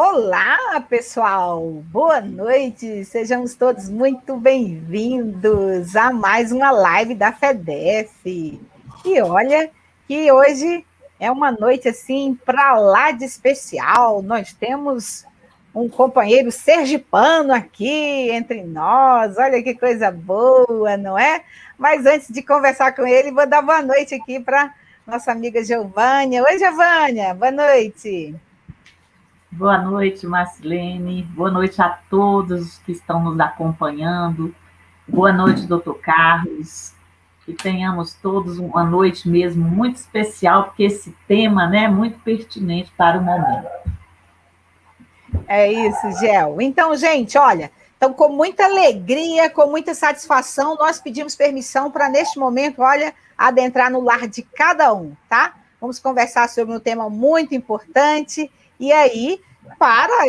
Olá, pessoal! Boa noite! Sejamos todos muito bem-vindos a mais uma live da FEDEF. E olha que hoje é uma noite assim para lá de especial. Nós temos um companheiro sergipano aqui entre nós. Olha que coisa boa, não é? Mas antes de conversar com ele, vou dar boa noite aqui para nossa amiga Giovânia. Oi, Giovânia, boa noite. Boa noite, Marcilene. Boa noite a todos que estão nos acompanhando. Boa noite, doutor Carlos. Que tenhamos todos uma noite mesmo muito especial, porque esse tema, né, é muito pertinente para o momento. É isso, Gel. Então, gente, olha, então com muita alegria, com muita satisfação, nós pedimos permissão para, neste momento, olha, adentrar no lar de cada um, tá? Vamos conversar sobre um tema muito importante. E aí, para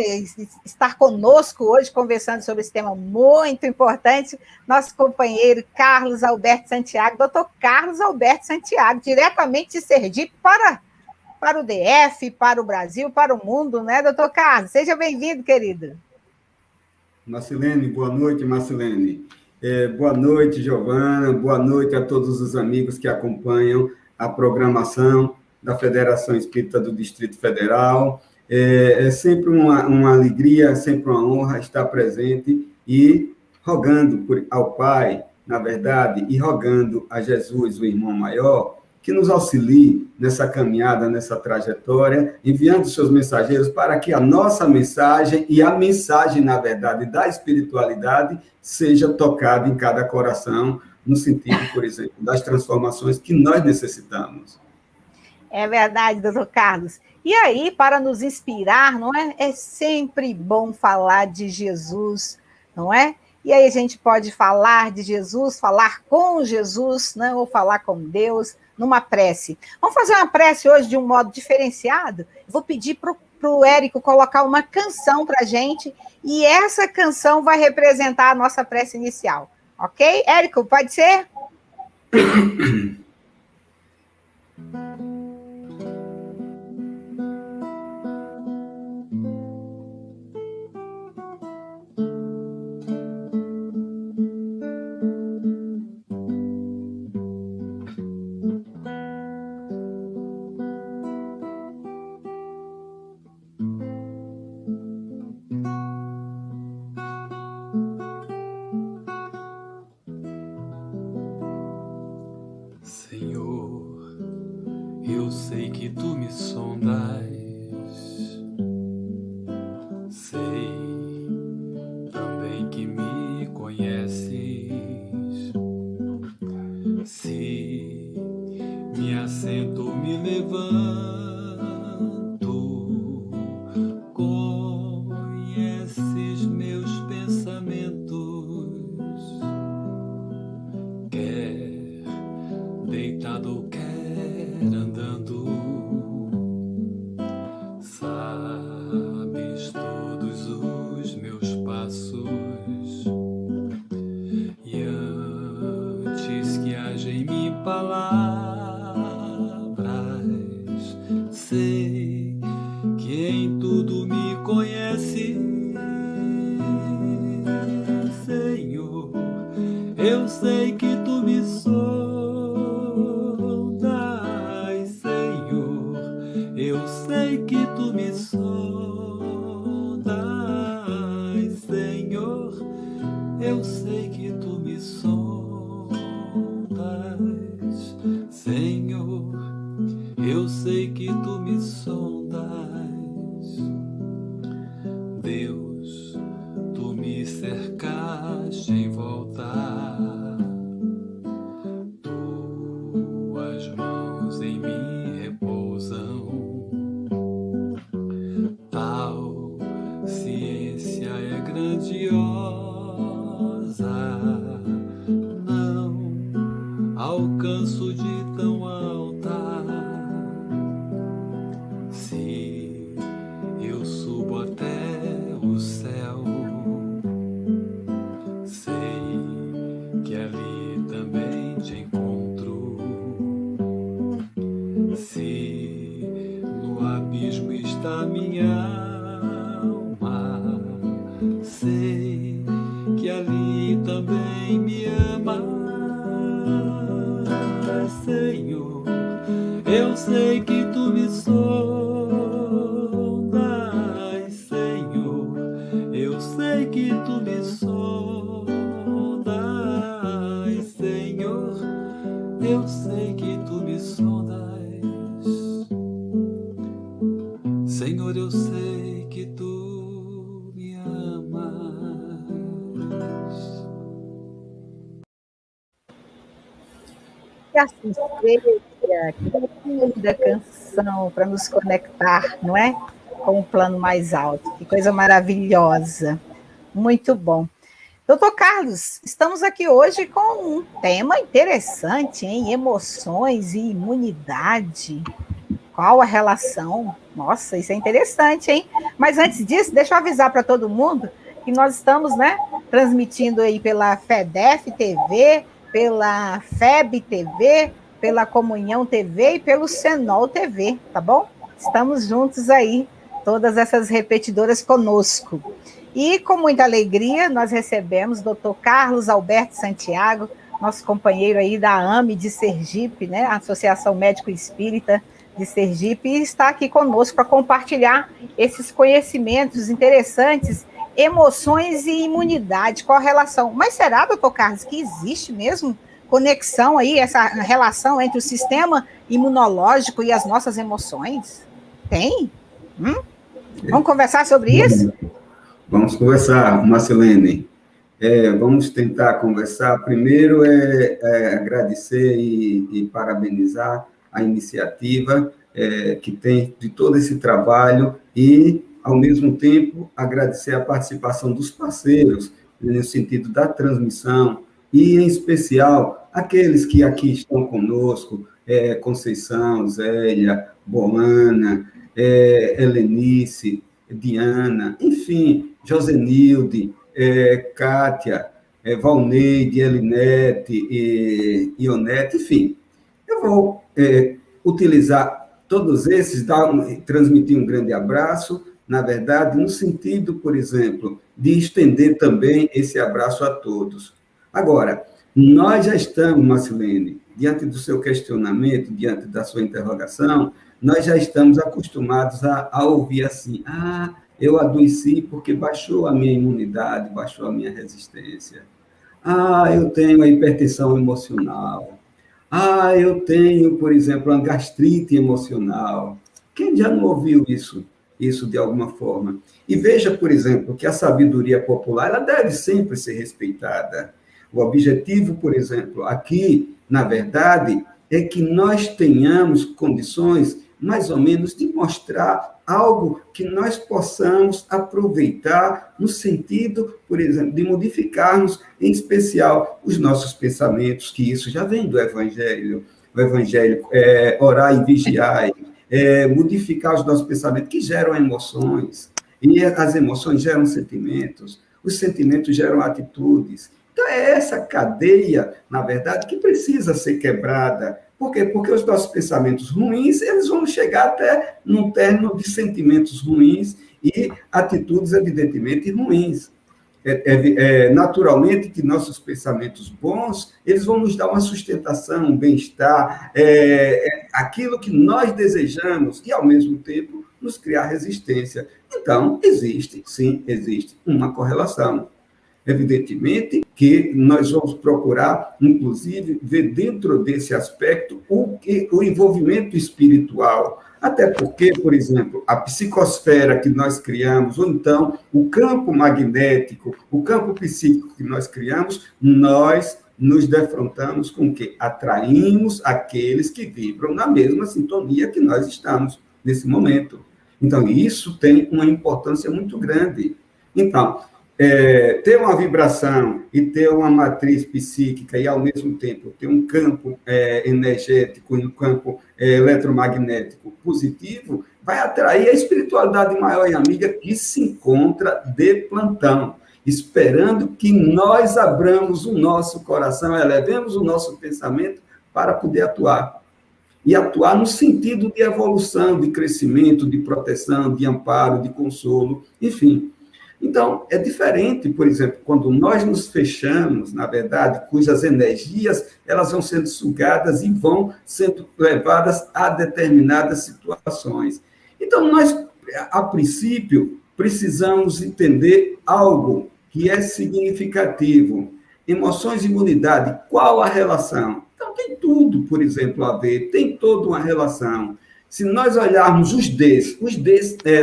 estar conosco hoje, conversando sobre esse tema muito importante, nosso companheiro Carlos Alberto Santiago, doutor Carlos Alberto Santiago, diretamente de Sergipe para o DF, para o Brasil, para o mundo, né, doutor Carlos? Seja bem-vindo, querido. Marcilene, boa noite, Marcilene. Boa noite, Giovana. Boa noite a todos os amigos que acompanham a programação da Federação Espírita do Distrito Federal. É sempre uma alegria, sempre uma honra estar presente e rogando ao Pai, na verdade, e rogando a Jesus, o irmão maior, que nos auxilie nessa caminhada, nessa trajetória, enviando seus mensageiros para que a nossa mensagem e a mensagem, na verdade, da espiritualidade seja tocada em cada coração, no sentido, por exemplo, das transformações que nós necessitamos. É verdade, doutor Carlos. E aí, para nos inspirar, não é? É sempre bom falar de Jesus, não é? E aí a gente pode falar de Jesus, falar com Jesus, né? Ou falar com Deus, numa prece. Vamos fazer uma prece hoje de um modo diferenciado? Vou pedir para o Érico colocar uma canção para a gente, e essa canção vai representar a nossa prece inicial. Ok? Érico, pode ser? Eu sei que tu me sondas, sei também que me conheces. Se me assento, me levanto, conheces meus pensamentos, quer deitado ou quer andando, sabes todos os meus passos, e antes que haja em mim palavras, sei que em tudo me conheces, Senhor. Eu sei que tu me sondas, eu sei que tu me sondas, Senhor. Eu sei que tu me sondas, Senhor. Eu sei que tu me sondas, Deus. Tu me cercaste em volta, tuas mãos em mim repousam. Tal ciência é grandiosa, não alcanço de tão alta. Se eu subo até o céu, sei que ali também te encontro. Se no abismo está minha Senhor, eu sei que tu me amas. Que assim seja, que linda canção para nos conectar, não é? Com o plano mais alto. Que coisa maravilhosa. Muito bom. Doutor Carlos, estamos aqui hoje com um tema interessante, hein? Emoções e imunidade. Qual a relação? Nossa, isso é interessante, hein? Mas antes disso, deixa eu avisar para todo mundo que nós estamos, né, transmitindo aí pela FEDEF TV, pela FEB TV, pela Comunhão TV e pelo Senol TV, tá bom? Estamos juntos aí, todas essas repetidoras conosco. E com muita alegria nós recebemos o Dr. Carlos Alberto Santiago, nosso companheiro aí da AME de Sergipe, né, Associação Médico Espírita de Sergipe, e está aqui conosco para compartilhar esses conhecimentos interessantes, emoções e imunidade, qual a relação. Mas será, doutor Carlos, que existe mesmo conexão aí, essa relação entre o sistema imunológico e as nossas emoções? Tem? Vamos conversar sobre isso? Vamos conversar, Marcelene. Vamos tentar conversar. Primeiro agradecer e parabenizar a iniciativa que tem de todo esse trabalho e, ao mesmo tempo, agradecer a participação dos parceiros no sentido da transmissão e, em especial, aqueles que aqui estão conosco, Conceição, Zélia, Boana, Helenice, Diana, enfim, Josenilde, Kátia, Valneide, Elinete, Ionete, enfim. Eu vou utilizar todos esses, transmitir um grande abraço, na verdade, no sentido, por exemplo, de estender também esse abraço a todos. Agora, nós já estamos, Marcelene, diante do seu questionamento, diante da sua interrogação, nós já estamos acostumados a ouvir assim, eu adoeci porque baixou a minha imunidade, baixou a minha resistência. Eu tenho a hipertensão emocional. Eu tenho, por exemplo, uma gastrite emocional. Quem já não ouviu isso de alguma forma? E veja, por exemplo, que a sabedoria popular ela deve sempre ser respeitada. O objetivo, por exemplo, aqui, na verdade, é que nós tenhamos condições, mais ou menos, de mostrar algo que nós possamos aproveitar no sentido, por exemplo, de modificarmos, em especial, os nossos pensamentos, que isso já vem do Evangelho. O Evangelho orar e vigiar, modificar os nossos pensamentos, que geram emoções, e as emoções geram sentimentos, os sentimentos geram atitudes. Então, é essa cadeia, na verdade, que precisa ser quebrada. Por quê? Porque os nossos pensamentos ruins, eles vão chegar até num término de sentimentos ruins e atitudes, evidentemente, ruins. Naturalmente que nossos pensamentos bons, eles vão nos dar uma sustentação, um bem-estar, aquilo que nós desejamos e, ao mesmo tempo, nos criar resistência. Então, existe uma correlação. Evidentemente que nós vamos procurar, inclusive, ver dentro desse aspecto o envolvimento espiritual. Até porque, por exemplo, a psicosfera que nós criamos, ou então o campo magnético, o campo psíquico que nós criamos, nós nos defrontamos com o quê? Atraímos aqueles que vibram na mesma sintonia que nós estamos nesse momento. Então, isso tem uma importância muito grande. Então, ter uma vibração e ter uma matriz psíquica e, ao mesmo tempo, ter um campo energético e um campo eletromagnético positivo, vai atrair a espiritualidade maior e amiga que se encontra de plantão, esperando que nós abramos o nosso coração, elevemos o nosso pensamento para poder atuar. E atuar no sentido de evolução, de crescimento, de proteção, de amparo, de consolo, enfim. Então, é diferente, por exemplo, quando nós nos fechamos, na verdade, cujas energias elas vão sendo sugadas e vão sendo levadas a determinadas situações. Então, nós, a princípio, precisamos entender algo que é significativo. Emoções e imunidade, qual a relação? Então, tem tudo, por exemplo, a ver, tem toda uma relação. se nós olharmos os Ds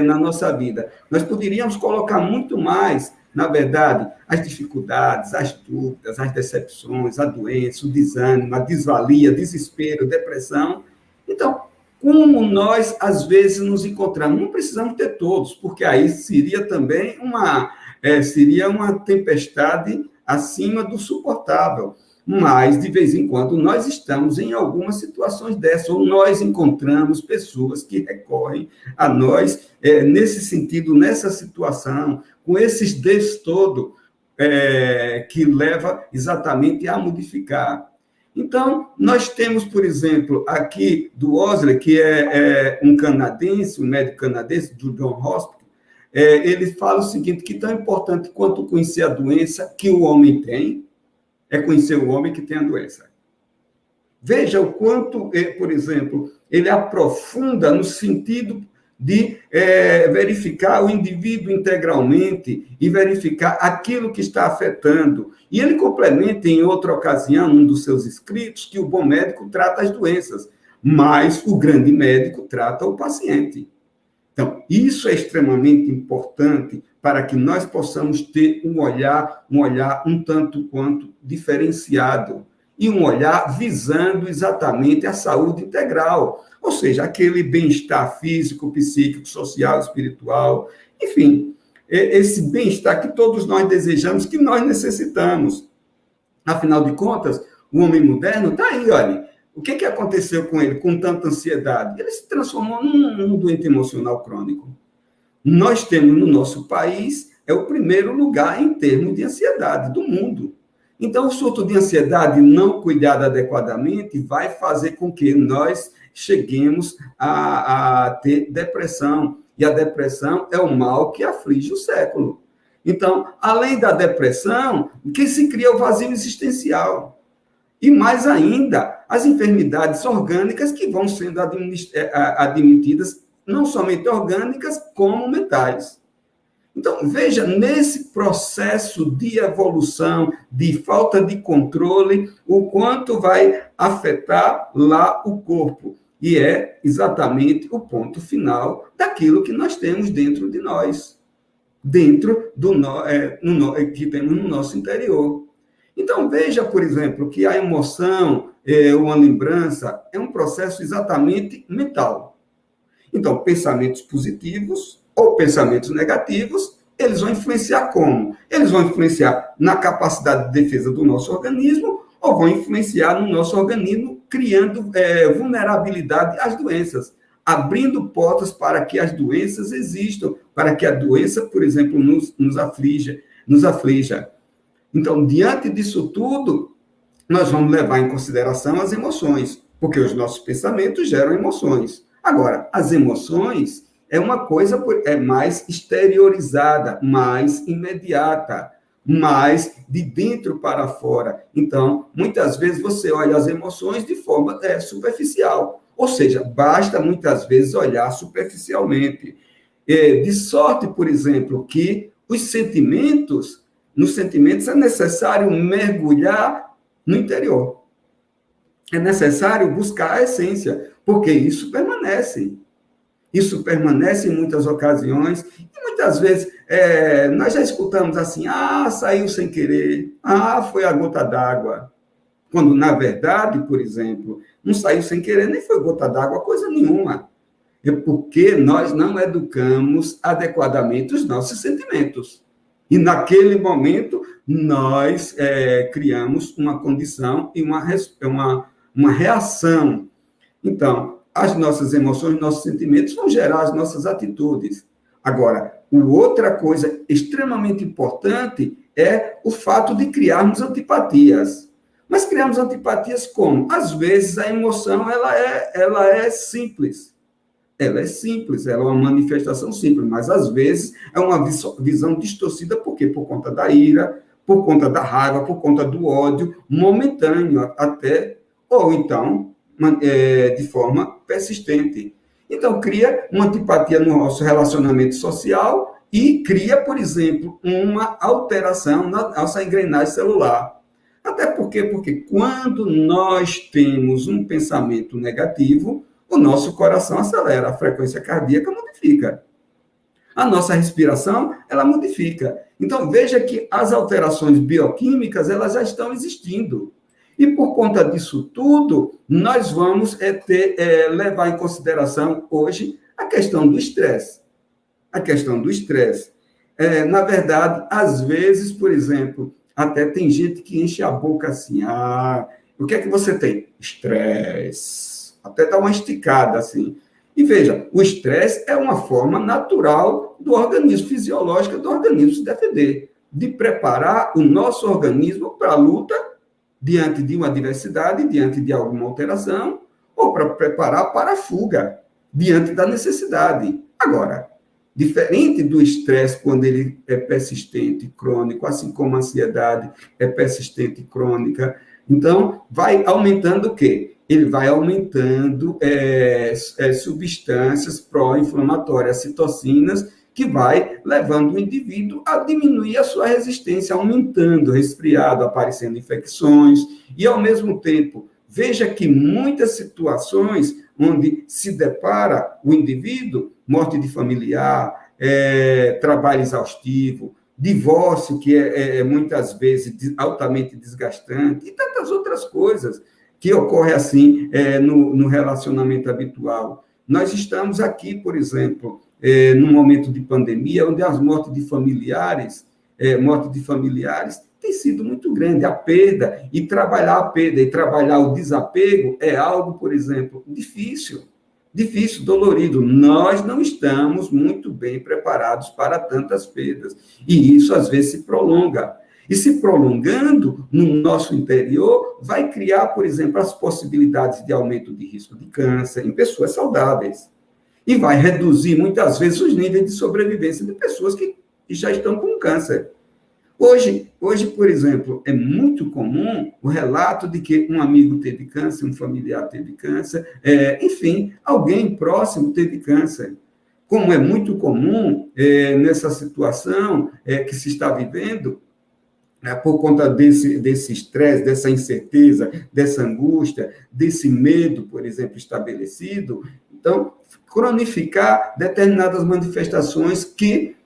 na nossa vida, nós poderíamos colocar muito mais, na verdade, as dificuldades, as dúvidas, as decepções, a doença, o desânimo, a desvalia, desespero, depressão. Então, como nós, às vezes, nos encontramos? Não precisamos ter todos, porque aí seria também seria uma tempestade acima do suportável. Mas, de vez em quando, nós estamos em algumas situações dessas, ou nós encontramos pessoas que recorrem a nós nesse sentido, nessa situação, com esses Ds todo, que leva exatamente a modificar. Então, nós temos, por exemplo, aqui do Owsley, que é um canadense, um médico canadense, do John Hospital, ele fala o seguinte, que tão importante quanto conhecer a doença que o homem tem, é conhecer o homem que tem a doença. Veja o quanto, por exemplo, ele aprofunda no sentido de verificar o indivíduo integralmente e verificar aquilo que está afetando. E ele complementa em outra ocasião, um dos seus escritos, que o bom médico trata as doenças, mas o grande médico trata o paciente. Então, isso é extremamente importante para que nós possamos ter um olhar um tanto quanto diferenciado, e um olhar visando exatamente a saúde integral, ou seja, aquele bem-estar físico, psíquico, social, espiritual, enfim, esse bem-estar que todos nós desejamos, que nós necessitamos. Afinal de contas, o homem moderno está aí, olha, o que aconteceu com ele, com tanta ansiedade? Ele se transformou num doente emocional crônico. Nós temos no nosso país, o primeiro lugar em termos de ansiedade do mundo. Então, o surto de ansiedade não cuidado adequadamente vai fazer com que nós cheguemos a ter depressão. E a depressão é o mal que aflige o século. Então, além da depressão, que se cria o vazio existencial. E mais ainda, as enfermidades orgânicas que vão sendo admitidas, não somente orgânicas, como mentais. Então, veja, nesse processo de evolução, de falta de controle, o quanto vai afetar lá o corpo. E é exatamente o ponto final daquilo que nós temos dentro de nós, dentro que temos no nosso interior. Então, veja, por exemplo, que a emoção, ou a lembrança, é um processo exatamente mental. Então, pensamentos positivos ou pensamentos negativos, eles vão influenciar como? Eles vão influenciar na capacidade de defesa do nosso organismo ou vão influenciar no nosso organismo, criando vulnerabilidade às doenças, abrindo portas para que as doenças existam, para que a doença, por exemplo, nos aflija. Então, diante disso tudo, nós vamos levar em consideração as emoções, porque os nossos pensamentos geram emoções. Agora, as emoções é uma coisa mais exteriorizada, mais imediata, mais de dentro para fora. Então, muitas vezes você olha as emoções de forma superficial, ou seja, basta muitas vezes olhar superficialmente. De sorte, por exemplo, que nos sentimentos é necessário mergulhar no interior. É necessário buscar a essência, porque isso permanece. Isso permanece em muitas ocasiões, e muitas vezes nós já escutamos assim, saiu sem querer, foi a gota d'água. Quando, na verdade, por exemplo, não saiu sem querer, nem foi gota d'água, coisa nenhuma. É porque nós não educamos adequadamente os nossos sentimentos. E, naquele momento, nós criamos uma condição e uma reação. Então, as nossas emoções, nossos sentimentos vão gerar as nossas atitudes. Agora, outra coisa extremamente importante é o fato de criarmos antipatias. Mas criamos antipatias como? Às vezes, a emoção ela é simples. Ela é simples, ela é uma manifestação simples, mas às vezes é uma visão distorcida, por quê? Por conta da ira, por conta da raiva, por conta do ódio, momentâneo até, ou então de forma persistente. Então, cria uma antipatia no nosso relacionamento social e cria, por exemplo, uma alteração na nossa engrenagem celular. Até porque quando nós temos um pensamento negativo, o nosso coração acelera, a frequência cardíaca modifica. A nossa respiração, ela modifica. Então, veja que as alterações bioquímicas, elas já estão existindo. E por conta disso tudo, nós vamos levar em consideração hoje a questão do estresse. A questão do estresse. Na verdade, às vezes, por exemplo, até tem gente que enche a boca assim, o que é que você tem? Estresse. Até dá uma esticada assim. E veja, o estresse é uma forma natural do organismo, fisiológica do organismo se defender, de preparar o nosso organismo para a luta diante de uma adversidade, diante de alguma alteração, ou para preparar para a fuga, diante da necessidade. Agora, diferente do estresse, quando ele é persistente, crônico, assim como a ansiedade é persistente e crônica, então, vai aumentando o quê? Ele vai aumentando substâncias pró-inflamatórias, citocinas, que vai levando o indivíduo a diminuir a sua resistência, aumentando o resfriado, aparecendo infecções, e, ao mesmo tempo, veja que muitas situações onde se depara o indivíduo, morte de familiar, trabalho exaustivo, divórcio, que é muitas vezes altamente desgastante, e tantas outras coisas que ocorrem assim no relacionamento habitual. Nós estamos aqui, por exemplo, num momento de pandemia, onde as mortes de familiares tem sido muito grande, a perda, e trabalhar a perda e trabalhar o desapego é algo, por exemplo, difícil, dolorido. Nós não estamos muito bem preparados para tantas perdas, e isso às vezes se prolonga. E se prolongando no nosso interior, vai criar, por exemplo, as possibilidades de aumento de risco de câncer em pessoas saudáveis. E vai reduzir, muitas vezes, os níveis de sobrevivência de pessoas que já estão com câncer. Hoje, por exemplo, é muito comum o relato de que um amigo teve câncer, um familiar teve câncer, enfim, alguém próximo teve câncer. Como é muito comum nessa situação que se está vivendo, por conta desse estresse, dessa incerteza, dessa angústia, desse medo, por exemplo, estabelecido, então, cronificar determinadas manifestações que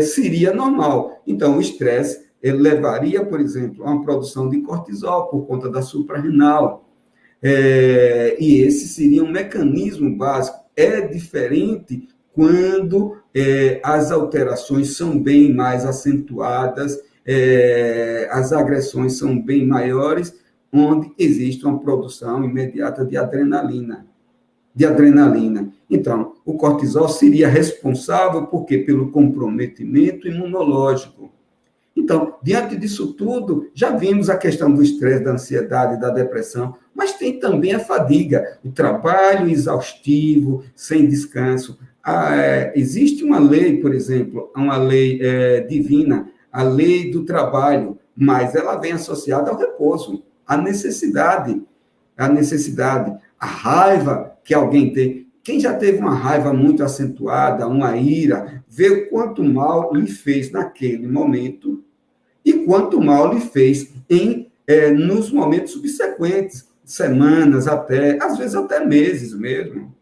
seria normal. Então, o estresse levaria, por exemplo, a uma produção de cortisol por conta da suprarrenal. E esse seria um mecanismo básico. É diferente quando as alterações são bem mais acentuadas, as agressões são bem maiores, onde existe uma produção imediata de adrenalina. Então, o cortisol seria responsável, por quê? Pelo comprometimento imunológico. Então, diante disso tudo, já vimos a questão do estresse, da ansiedade, da depressão, mas tem também a fadiga, o trabalho exaustivo, sem descanso. Existe uma lei, por exemplo, uma lei divina, a lei do trabalho, mas ela vem associada ao repouso, à necessidade, a raiva que alguém tem. Quem já teve uma raiva muito acentuada, uma ira, vê o quanto mal lhe fez naquele momento e quanto mal lhe fez nos momentos subsequentes, semanas até, às vezes até meses mesmo.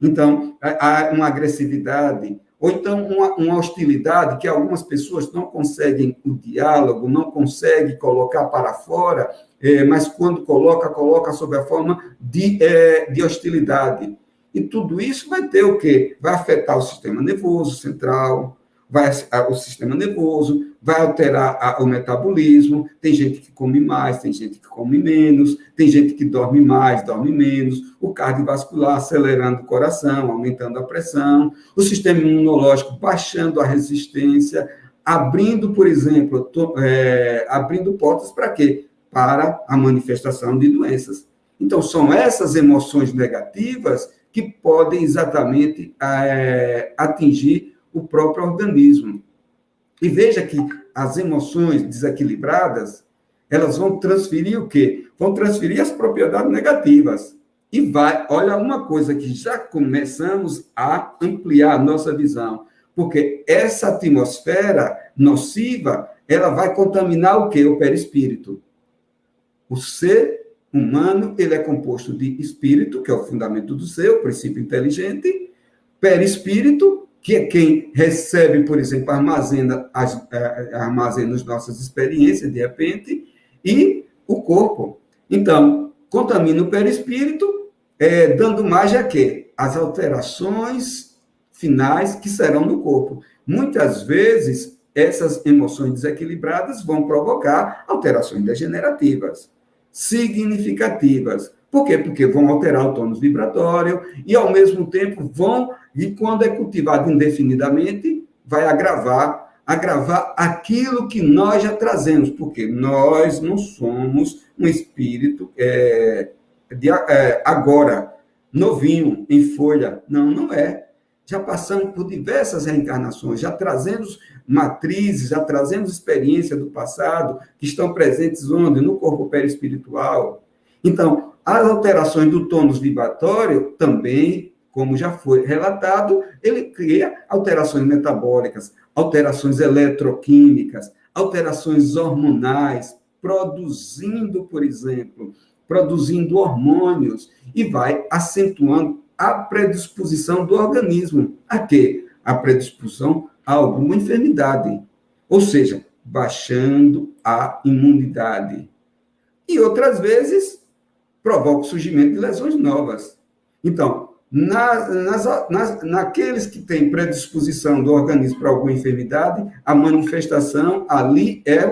Então, há uma agressividade, ou então uma hostilidade que algumas pessoas não conseguem o diálogo, não conseguem colocar para fora, mas quando coloca sob a forma de hostilidade. E tudo isso vai ter o quê? Vai afetar o sistema nervoso central, o sistema nervoso, vai alterar o metabolismo. Tem gente que come mais, tem gente que come menos, tem gente que dorme mais, dorme menos, o cardiovascular acelerando o coração, aumentando a pressão, o sistema imunológico baixando a resistência, abrindo, por exemplo, abrindo portas para quê? Para a manifestação de doenças. Então, são essas emoções negativas que podem exatamente atingir o próprio organismo. E veja que as emoções desequilibradas, elas vão transferir o quê? Vão transferir as propriedades negativas. E olha uma coisa que já começamos a ampliar a nossa visão, porque essa atmosfera nociva, ela vai contaminar o quê? O perispírito. O ser humano, ele é composto de espírito, que é o fundamento do ser, o princípio inteligente, perispírito, que é quem recebe, por exemplo, armazena as nossas experiências, de repente, e o corpo. Então, contamina o perispírito, dando margem a quê? As alterações finais que serão no corpo. Muitas vezes, essas emoções desequilibradas vão provocar alterações degenerativas, significativas. Por quê? Porque vão alterar o tônus vibratório e, ao mesmo tempo, e quando é cultivado indefinidamente, vai agravar aquilo que nós já trazemos, porque nós não somos um espírito agora, novinho, em folha. Não, não é. Já passamos por diversas reencarnações, já trazemos matrizes, já trazemos experiência do passado, que estão presentes onde? No corpo perispiritual. Então, as alterações do tônus vibratório também, como já foi relatado, ele cria alterações metabólicas, alterações eletroquímicas, alterações hormonais, produzindo hormônios, e vai acentuando a predisposição do organismo. A quê? A predisposição a alguma enfermidade. Ou seja, baixando a imunidade. E outras vezes, provoca o surgimento de lesões novas. Então, naqueles que têm predisposição do organismo para alguma enfermidade, a manifestação ali é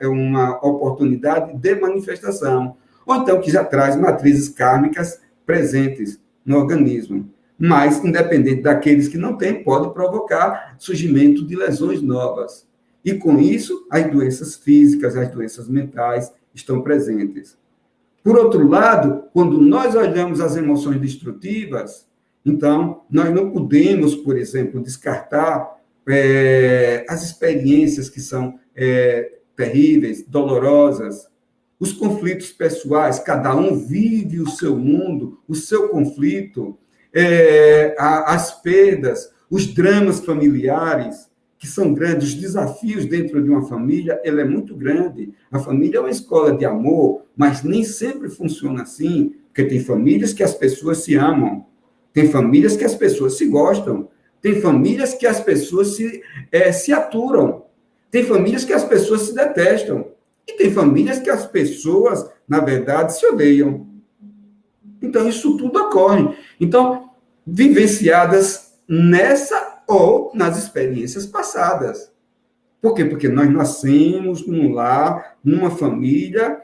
uma oportunidade de manifestação. Ou então, que já traz matrizes kármicas presentes no organismo. Mas, independente daqueles que não têm, pode provocar surgimento de lesões novas. E, com isso, as doenças físicas, as doenças mentais estão presentes. Por outro lado, quando nós olhamos as emoções destrutivas, então, nós não podemos, por exemplo, descartar as experiências que são terríveis, dolorosas, os conflitos pessoais, cada um vive o seu mundo, o seu conflito, as perdas, os dramas familiares, que são grandes, os desafios dentro de uma família, ele é muito grande. A família é uma escola de amor, mas nem sempre funciona assim, porque tem famílias que as pessoas se amam, tem famílias que as pessoas se gostam, tem famílias que as pessoas se aturam, tem famílias que as pessoas se detestam, e tem famílias que as pessoas, na verdade, se odeiam. Então, isso tudo ocorre. Então, vivenciadas nessa ou nas experiências passadas. Por quê? Porque nós nascemos num lar, numa família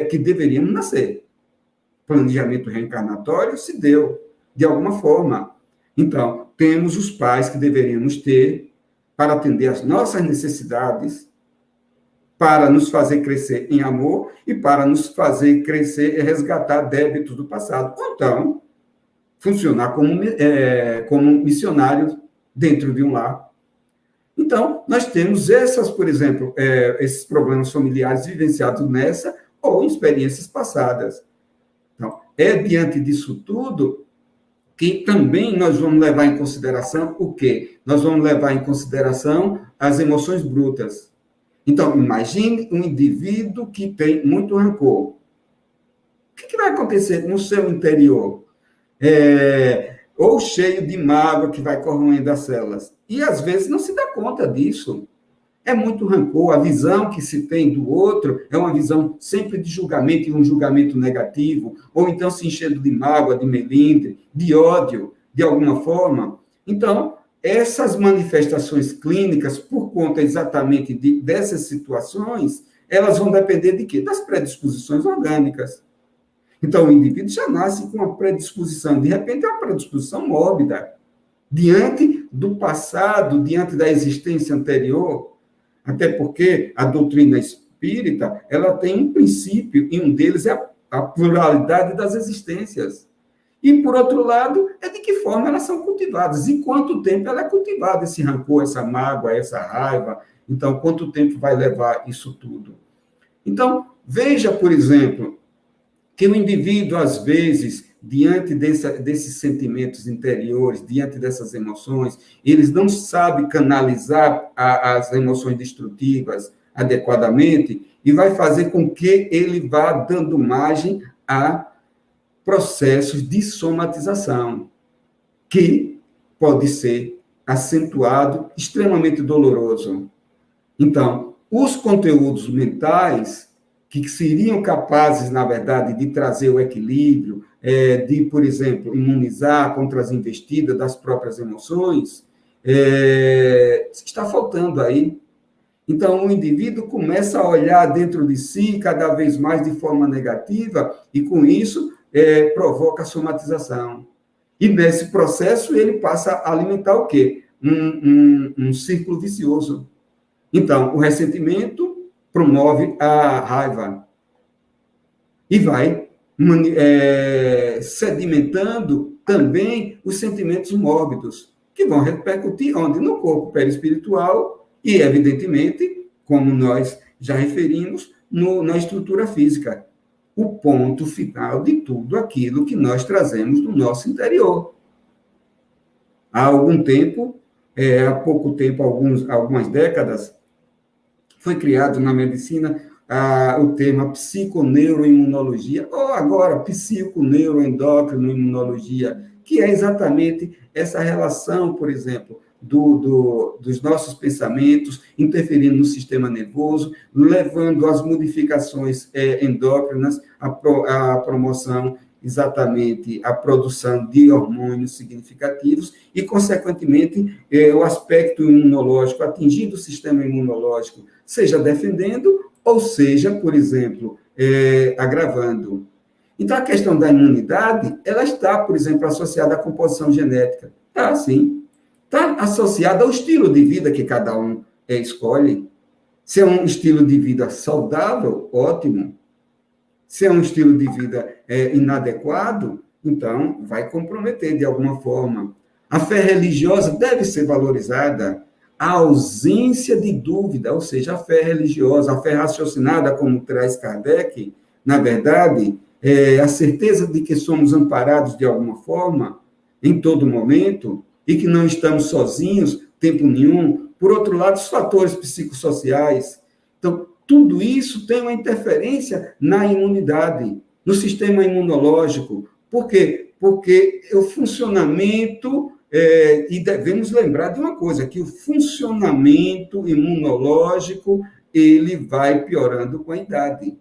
que deveríamos nascer. Planejamento reencarnatório se deu, de alguma forma. Então, temos os pais que deveríamos ter para atender às nossas necessidades, para nos fazer crescer em amor e para nos fazer crescer e resgatar débitos do passado. Ou então, funcionar como missionários dentro de um lar. Então, nós temos por exemplo, esses problemas familiares vivenciados nessa ou em experiências passadas. Então, diante disso tudo que também nós vamos levar em consideração o quê? Nós vamos levar em consideração as emoções brutas. Então, imagine um indivíduo que tem muito rancor. O que vai acontecer no seu interior? Ou cheio de mágoa que vai corroendo as células. E, às vezes, não se dá conta disso. É muito rancor. A visão que se tem do outro é uma visão sempre de julgamento, e um julgamento negativo, ou então se enchendo de mágoa, de melindre, de ódio, de alguma forma. Então, essas manifestações clínicas, por conta exatamente dessas situações, elas vão depender de quê? Das predisposições orgânicas. Então, o indivíduo já nasce com uma predisposição, de repente é uma predisposição mórbida, diante do passado, diante da existência anterior, até porque a doutrina espírita, ela tem um princípio, e um deles é a pluralidade das existências. E, por outro lado, de que forma elas são cultivadas, e quanto tempo ela é cultivada, esse rancor, essa mágoa, essa raiva. Então, quanto tempo vai levar isso tudo? Então, veja, por exemplo, que o indivíduo, às vezes, diante desses sentimentos interiores, diante dessas emoções, eles não sabem canalizar as emoções destrutivas, adequadamente e vai fazer com que ele vá dando margem a processos de somatização, que pode ser acentuado, extremamente doloroso. Então, os conteúdos mentais, que seriam capazes, na verdade, de trazer o equilíbrio, de, por exemplo, imunizar contra as investidas das próprias emoções, está faltando aí. Então, o indivíduo começa a olhar dentro de si cada vez mais de forma negativa e, com isso, provoca a somatização. E, nesse processo, ele passa a alimentar o quê? Um círculo vicioso. Então, o ressentimento promove a raiva e vai sedimentando também os sentimentos mórbidos, que vão repercutir onde? No corpo perispiritual e, evidentemente, como nós já referimos, na estrutura física. O ponto final de tudo aquilo que nós trazemos do nosso interior. Há algum tempo, há pouco tempo, algumas décadas, foi criado na medicina o termo psiconeuroimunologia, ou agora psiconeuroendócrinoimunologia, que é exatamente essa relação, por exemplo, dos nossos pensamentos interferindo no sistema nervoso, levando às modificações endócrinas, à promoção, exatamente, à produção de hormônios significativos e, consequentemente, o aspecto imunológico, atingindo o sistema imunológico, seja defendendo ou seja, por exemplo, agravando. Então, a questão da imunidade, ela está, por exemplo, associada à composição genética. Está, sim. Está associada ao estilo de vida que cada um escolhe. Se é um estilo de vida saudável, ótimo. Se é um estilo de vida inadequado, então vai comprometer de alguma forma. A fé religiosa deve ser valorizada. A ausência de dúvida, ou seja, a fé religiosa, a fé raciocinada, como traz Kardec, na verdade, a certeza de que somos amparados de alguma forma, em todo momento, e que não estamos sozinhos, tempo nenhum. Por outro lado, os fatores psicossociais. Então, tudo isso tem uma interferência na imunidade, no sistema imunológico. Por quê? Porque o funcionamento, e devemos lembrar de uma coisa, que o funcionamento imunológico, ele vai piorando com a idade.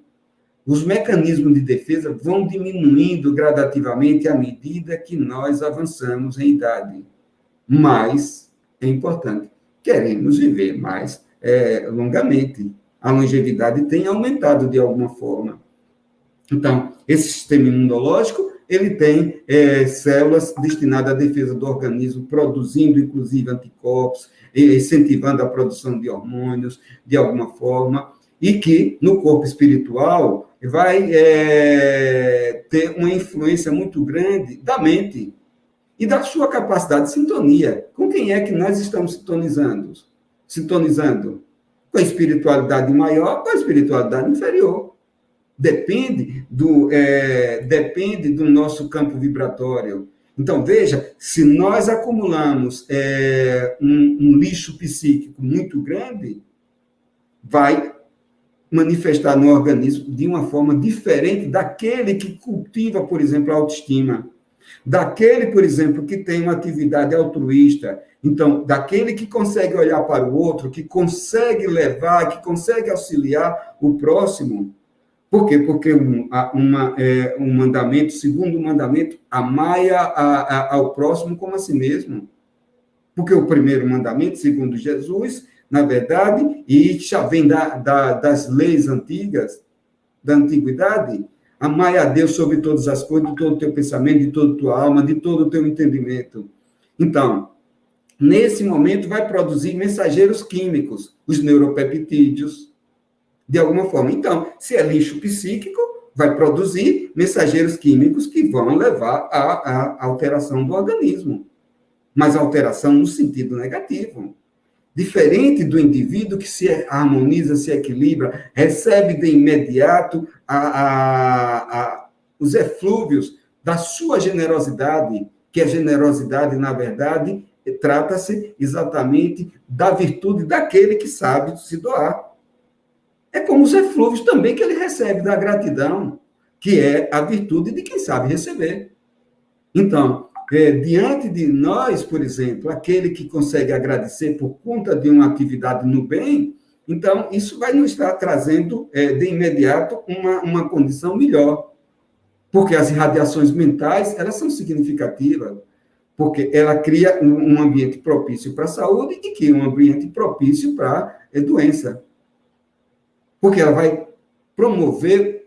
Os mecanismos de defesa vão diminuindo gradativamente à medida que nós avançamos em idade. Mas, é importante, queremos viver mais longamente. A longevidade tem aumentado de alguma forma. Então, esse sistema imunológico, ele tem células destinadas à defesa do organismo, produzindo, inclusive, anticorpos, incentivando a produção de hormônios, de alguma forma, e que, no corpo espiritual, vai ter uma influência muito grande da mente e da sua capacidade de sintonia. Com quem é que nós estamos sintonizando? Com a espiritualidade maior ou a espiritualidade inferior. Depende do nosso campo vibratório. Então, veja, se nós acumulamos um lixo psíquico muito grande, vai manifestar no organismo de uma forma diferente daquele que cultiva, por exemplo, a autoestima. Daquele, por exemplo, que tem uma atividade altruísta. Então, daquele que consegue olhar para o outro, que consegue levar, que consegue auxiliar o próximo. Por quê? Porque um mandamento, segundo o mandamento, amai ao próximo como a si mesmo. Porque o primeiro mandamento, segundo Jesus, na verdade, e já vem das leis antigas, da antiguidade, amai a Deus sobre todas as coisas, de todo o teu pensamento, de toda a tua alma, de todo o teu entendimento. Então, nesse momento, vai produzir mensageiros químicos, os neuropeptídeos, de alguma forma. Então, se é lixo psíquico, vai produzir mensageiros químicos que vão levar à alteração do organismo. Mas alteração no sentido negativo. Diferente do indivíduo que se harmoniza, se equilibra, recebe de imediato os eflúvios da sua generosidade, que a generosidade, na verdade, trata-se exatamente da virtude daquele que sabe se doar. É como os eflúvios também que ele recebe da gratidão, que é a virtude de quem sabe receber. Então, diante de nós, por exemplo, aquele que consegue agradecer por conta de uma atividade no bem, então isso vai nos estar trazendo de imediato uma condição melhor. Porque as irradiações mentais, elas são significativas, porque ela cria um ambiente propício para a saúde e cria um ambiente propício para a doença. Porque ela vai promover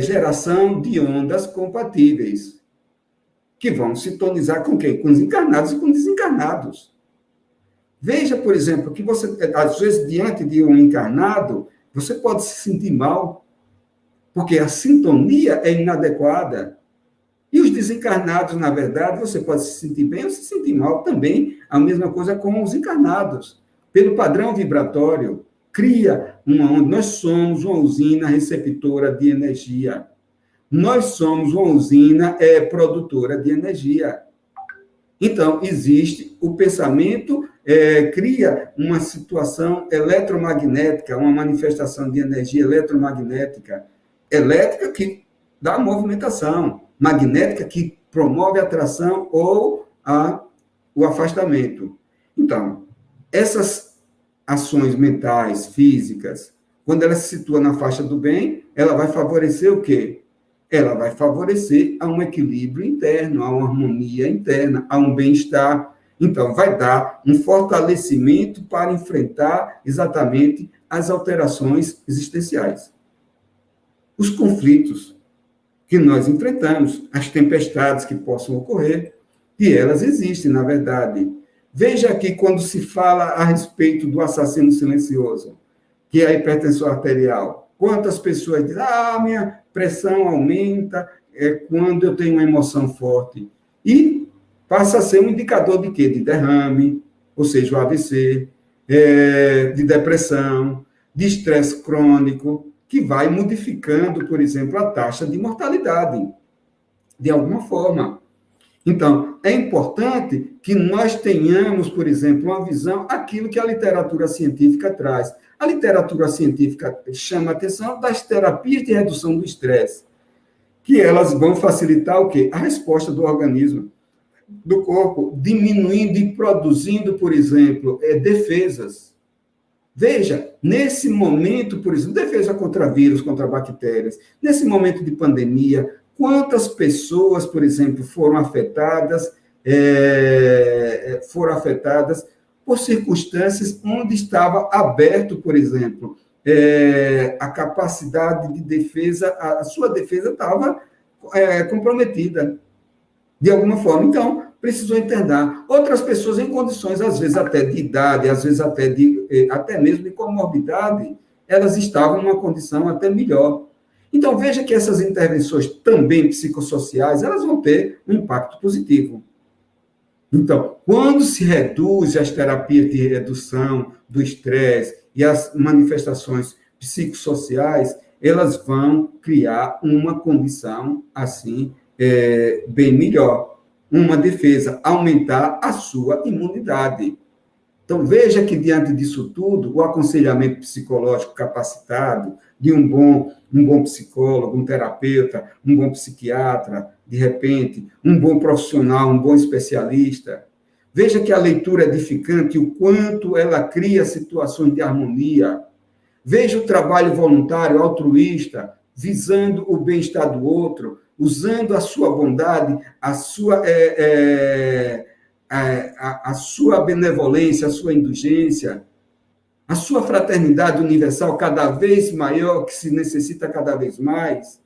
geração de ondas compatíveis, que vão sintonizar com quem? Com os encarnados e com os desencarnados. Veja, por exemplo, que você, às vezes, diante de um encarnado, você pode se sentir mal, porque a sintonia é inadequada. E os desencarnados, na verdade, você pode se sentir bem ou se sentir mal também, a mesma coisa com os encarnados. Pelo padrão vibratório, cria uma onda. Nós somos uma usina receptora de energia. Nós somos uma usina produtora de energia. Então, existe o pensamento, cria uma situação eletromagnética, uma manifestação de energia eletromagnética. Elétrica que dá movimentação, magnética que promove a atração ou o afastamento. Então, essas ações mentais, físicas, quando ela se situa na faixa do bem, ela vai favorecer o quê? Ela vai favorecer a um equilíbrio interno, a uma harmonia interna, a um bem-estar. Então, vai dar um fortalecimento para enfrentar exatamente as alterações existenciais. Os conflitos que nós enfrentamos, as tempestades que possam ocorrer, e elas existem, na verdade. Veja aqui quando se fala a respeito do assassino silencioso, que é a hipertensão arterial. Quantas pessoas dizem, minha pressão aumenta quando eu tenho uma emoção forte. E passa a ser um indicador de quê? De derrame, ou seja, o AVC, de depressão, de estresse crônico, que vai modificando, por exemplo, a taxa de mortalidade, de alguma forma. Então, é importante que nós tenhamos, por exemplo, uma visão, aquilo que a literatura científica traz. A literatura científica chama a atenção das terapias de redução do estresse, que elas vão facilitar o quê? A resposta do organismo, do corpo, diminuindo e produzindo, por exemplo, defesas. Veja, nesse momento, por exemplo, defesa contra vírus, contra bactérias, nesse momento de pandemia, quantas pessoas, por exemplo, foram afetadas por circunstâncias onde estava aberto, por exemplo, a capacidade de defesa, a sua defesa estava comprometida, de alguma forma. Então, precisou internar. Outras pessoas em condições, às vezes até de idade, às vezes até mesmo de comorbidade, elas estavam numa condição até melhor. Então, veja que essas intervenções também psicossociais, elas vão ter um impacto positivo. Então, quando se reduz as terapias de redução do estresse e as manifestações psicossociais, elas vão criar uma condição, assim, bem melhor. Uma defesa, aumentar a sua imunidade. Então, veja que, diante disso tudo, o aconselhamento psicológico capacitado, de um bom psicólogo, um terapeuta, um bom psiquiatra, de repente, um bom profissional, um bom especialista. Veja que a leitura é edificante, o quanto ela cria situações de harmonia. Veja o trabalho voluntário, altruísta, visando o bem-estar do outro, usando a sua bondade, a sua benevolência, a sua indulgência, a sua fraternidade universal cada vez maior, que se necessita cada vez mais.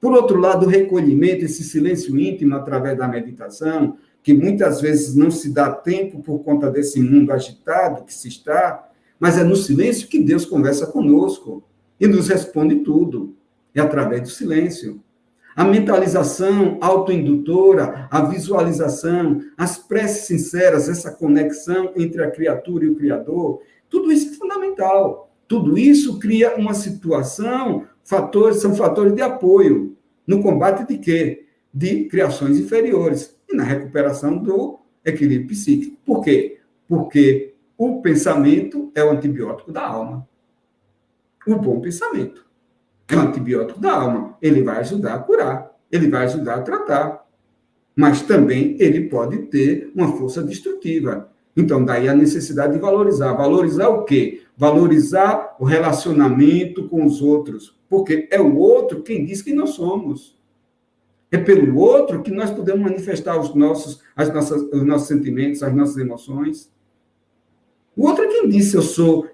Por outro lado, o recolhimento, esse silêncio íntimo através da meditação, que muitas vezes não se dá tempo por conta desse mundo agitado que se está, mas é no silêncio que Deus conversa conosco e nos responde tudo. É através do silêncio. A mentalização autoindutora, a visualização, as preces sinceras, essa conexão entre a criatura e o Criador, tudo isso é fundamental. Tudo isso cria uma situação, são fatores de apoio no combate de quê? De criações inferiores e na recuperação do equilíbrio psíquico. Por quê? Porque o pensamento é o antibiótico da alma. o bom pensamento. É um antibiótico da alma. Ele vai ajudar a curar, ele vai ajudar a tratar. Mas também ele pode ter uma força destrutiva. Então, daí a necessidade de valorizar. Valorizar o quê? Valorizar o relacionamento com os outros. Porque é o outro quem diz que nós somos. É pelo outro que nós podemos manifestar os nossos sentimentos, as nossas emoções. O outro é quem diz se eu sou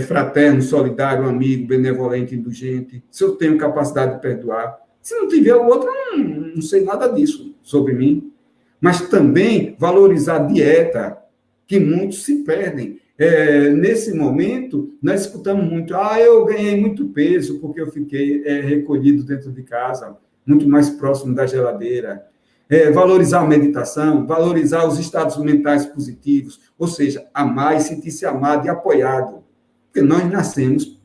fraterno, solidário, amigo, benevolente, indulgente, se eu tenho capacidade de perdoar. Se não tiver o outro, eu não sei nada disso sobre mim. Mas também valorizar a dieta, que muitos se perdem. Nesse momento, nós escutamos muito, eu ganhei muito peso porque eu fiquei recolhido dentro de casa, muito mais próximo da geladeira. Valorizar a meditação, valorizar os estados mentais positivos, ou seja, amar e sentir-se amado e apoiado. Porque nós nascemos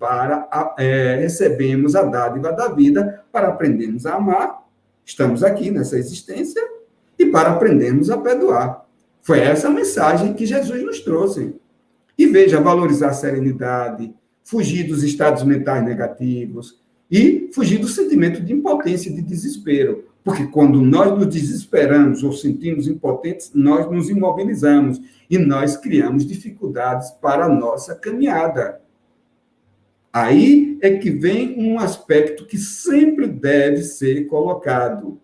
recebemos a dádiva da vida para aprendermos a amar, estamos aqui nessa existência, e para aprendermos a perdoar. Foi essa a mensagem que Jesus nos trouxe. E veja, valorizar a serenidade, fugir dos estados mentais negativos e fugir do sentimento de impotência e de desespero. Porque quando nós nos desesperamos ou sentimos impotentes, nós nos imobilizamos e nós criamos dificuldades para a nossa caminhada. Aí é que vem um aspecto que sempre deve ser colocado.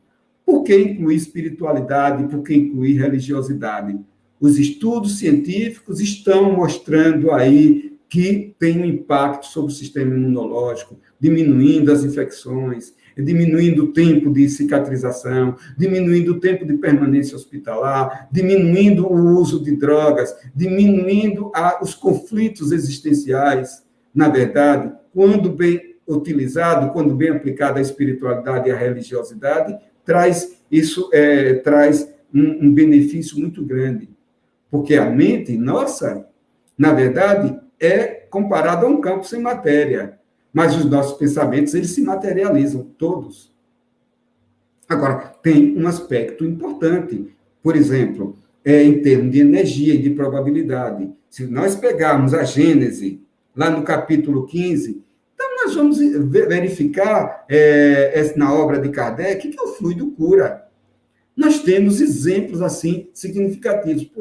Por que incluir espiritualidade? Por que incluir religiosidade? Os estudos científicos estão mostrando aí que tem um impacto sobre o sistema imunológico, diminuindo as infecções, diminuindo o tempo de cicatrização, diminuindo o tempo de permanência hospitalar, diminuindo o uso de drogas, diminuindo os conflitos existenciais. Na verdade, quando bem utilizado, quando bem aplicada a espiritualidade e a religiosidade, traz um benefício muito grande. Porque a mente nossa, na verdade, é comparada a um campo sem matéria. Mas os nossos pensamentos, eles se materializam, todos. Agora, tem um aspecto importante. Por exemplo, em termos de energia e de probabilidade. Se nós pegarmos a Gênese, lá no capítulo 15, então nós vamos verificar na obra de Kardec que o fluido cura. Nós temos exemplos assim significativos.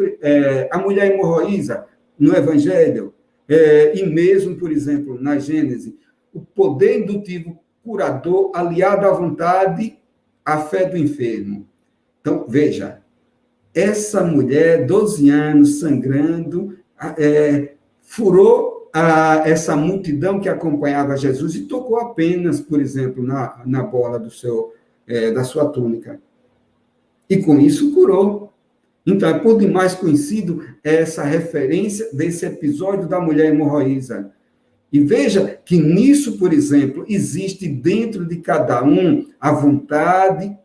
A mulher hemorroísa, no Evangelho, e mesmo, por exemplo, na Gênese, o poder indutivo curador aliado à vontade, à fé do enfermo. Então, veja, essa mulher, 12 anos, sangrando, furou essa multidão que acompanhava Jesus e tocou apenas, por exemplo, na bola da sua túnica. E com isso curou. Então, é por demais conhecido essa referência desse episódio da mulher hemorroísa. E veja que nisso, por exemplo, existe dentro de cada um a vontade,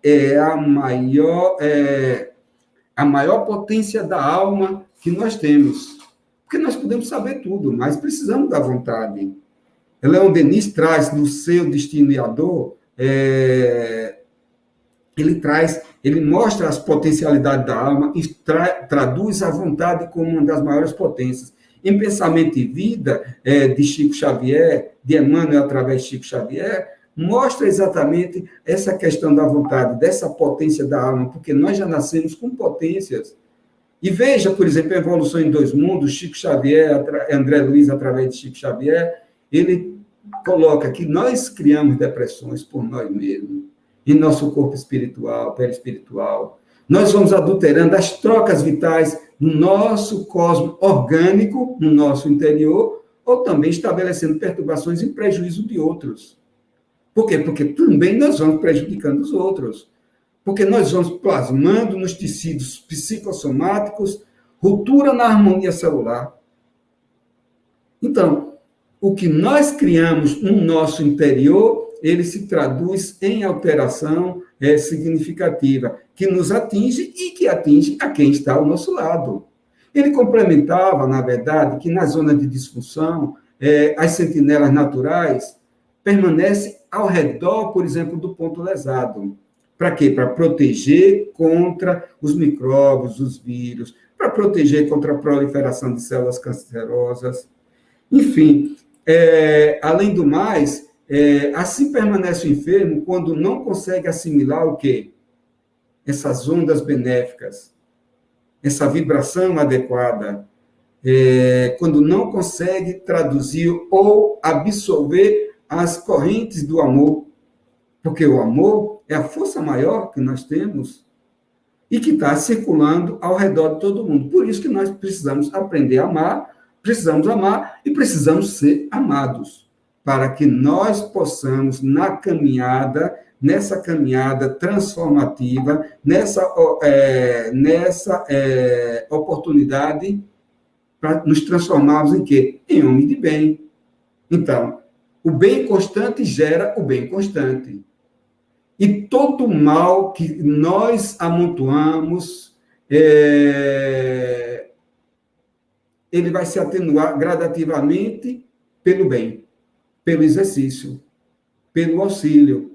a maior potência da alma que nós temos. Porque nós podemos saber tudo, mas precisamos da vontade. Leon Denis traz no seu Destino e a Dor, ele mostra as potencialidades da alma e traduz a vontade como uma das maiores potências. Em Pensamento e Vida, de Chico Xavier, de Emmanuel através de Chico Xavier, mostra exatamente essa questão da vontade, dessa potência da alma, porque nós já nascemos com potências. E veja, por exemplo, a Evolução em Dois Mundos, Chico Xavier, André Luiz através de Chico Xavier, ele coloca que nós criamos depressões por nós mesmos, em nosso corpo espiritual, perispiritual. Nós vamos adulterando as trocas vitais no nosso cosmo orgânico, no nosso interior, ou também estabelecendo perturbações em prejuízo de outros. Por quê? Porque também nós vamos prejudicando os outros. Porque nós vamos plasmando nos tecidos psicossomáticos ruptura na harmonia celular. Então, o que nós criamos no nosso interior, ele se traduz em alteração significativa, que nos atinge e que atinge a quem está ao nosso lado. Ele complementava, na verdade, que na zona de disfunção, as sentinelas naturais permanecem ao redor, por exemplo, do ponto lesado. Para quê? Para proteger contra os micróbios, os vírus, para proteger contra a proliferação de células cancerosas. Enfim, além do mais, assim permanece o enfermo quando não consegue assimilar o quê? Essas ondas benéficas, essa vibração adequada, quando não consegue traduzir ou absorver as correntes do amor, porque o amor é a força maior que nós temos e que está circulando ao redor de todo mundo. Por isso que nós precisamos aprender a amar, precisamos amar e precisamos ser amados, para que nós possamos, nessa caminhada transformativa, nessa oportunidade, para nos transformarmos em quê? Em homem de bem. Então, o bem constante gera o bem constante. E todo mal que nós amontoamos, ele vai se atenuar gradativamente pelo bem, pelo exercício, pelo auxílio,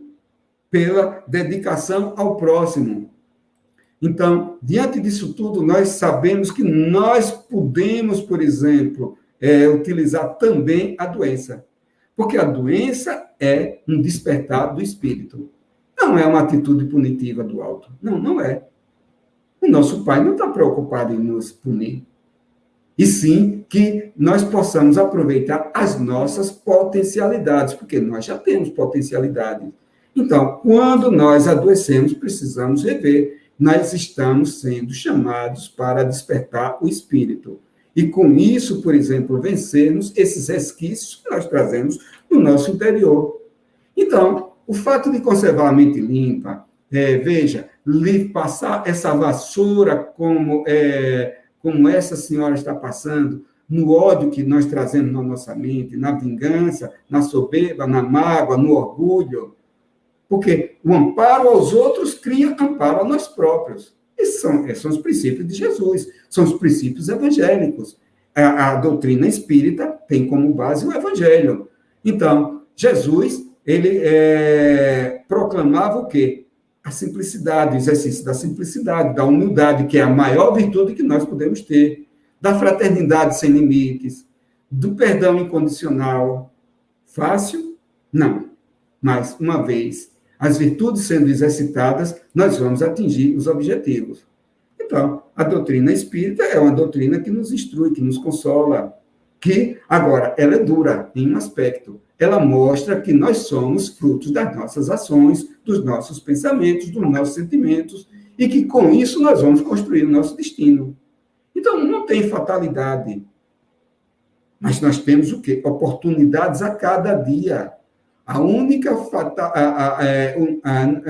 pela dedicação ao próximo. Então, diante disso tudo, nós sabemos que nós podemos, por exemplo, utilizar também a doença. Porque a doença é um despertar do espírito. Não é uma atitude punitiva do alto. Não, não é. O nosso Pai não está preocupado em nos punir. E sim que nós possamos aproveitar as nossas potencialidades, porque nós já temos potencialidades. Então, quando nós adoecemos, precisamos rever. Nós estamos sendo chamados para despertar o espírito. E com isso, por exemplo, vencermos esses resquícios que nós trazemos no nosso interior. Então, o fato de conservar a mente limpa, veja, passar essa vassoura como essa senhora está passando, no ódio que nós trazemos na nossa mente, na vingança, na soberba, na mágoa, no orgulho. Porque o amparo aos outros cria amparo a nós próprios. Esses são os princípios de Jesus, são os princípios evangélicos. A doutrina espírita tem como base o evangelho. Então, Jesus, ele proclamava o quê? A simplicidade, o exercício da simplicidade, da humildade, que é a maior virtude que nós podemos ter, da fraternidade sem limites, do perdão incondicional. Fácil? Não. Mas, uma vez as virtudes sendo exercitadas, nós vamos atingir os objetivos. Então, a doutrina espírita é uma doutrina que nos instrui, que nos consola, que, agora, ela é dura em um aspecto. Ela mostra que nós somos frutos das nossas ações, dos nossos pensamentos, dos nossos sentimentos, e que, com isso, nós vamos construir o nosso destino. Então, não tem fatalidade. Mas nós temos o quê? Oportunidades a cada dia. A única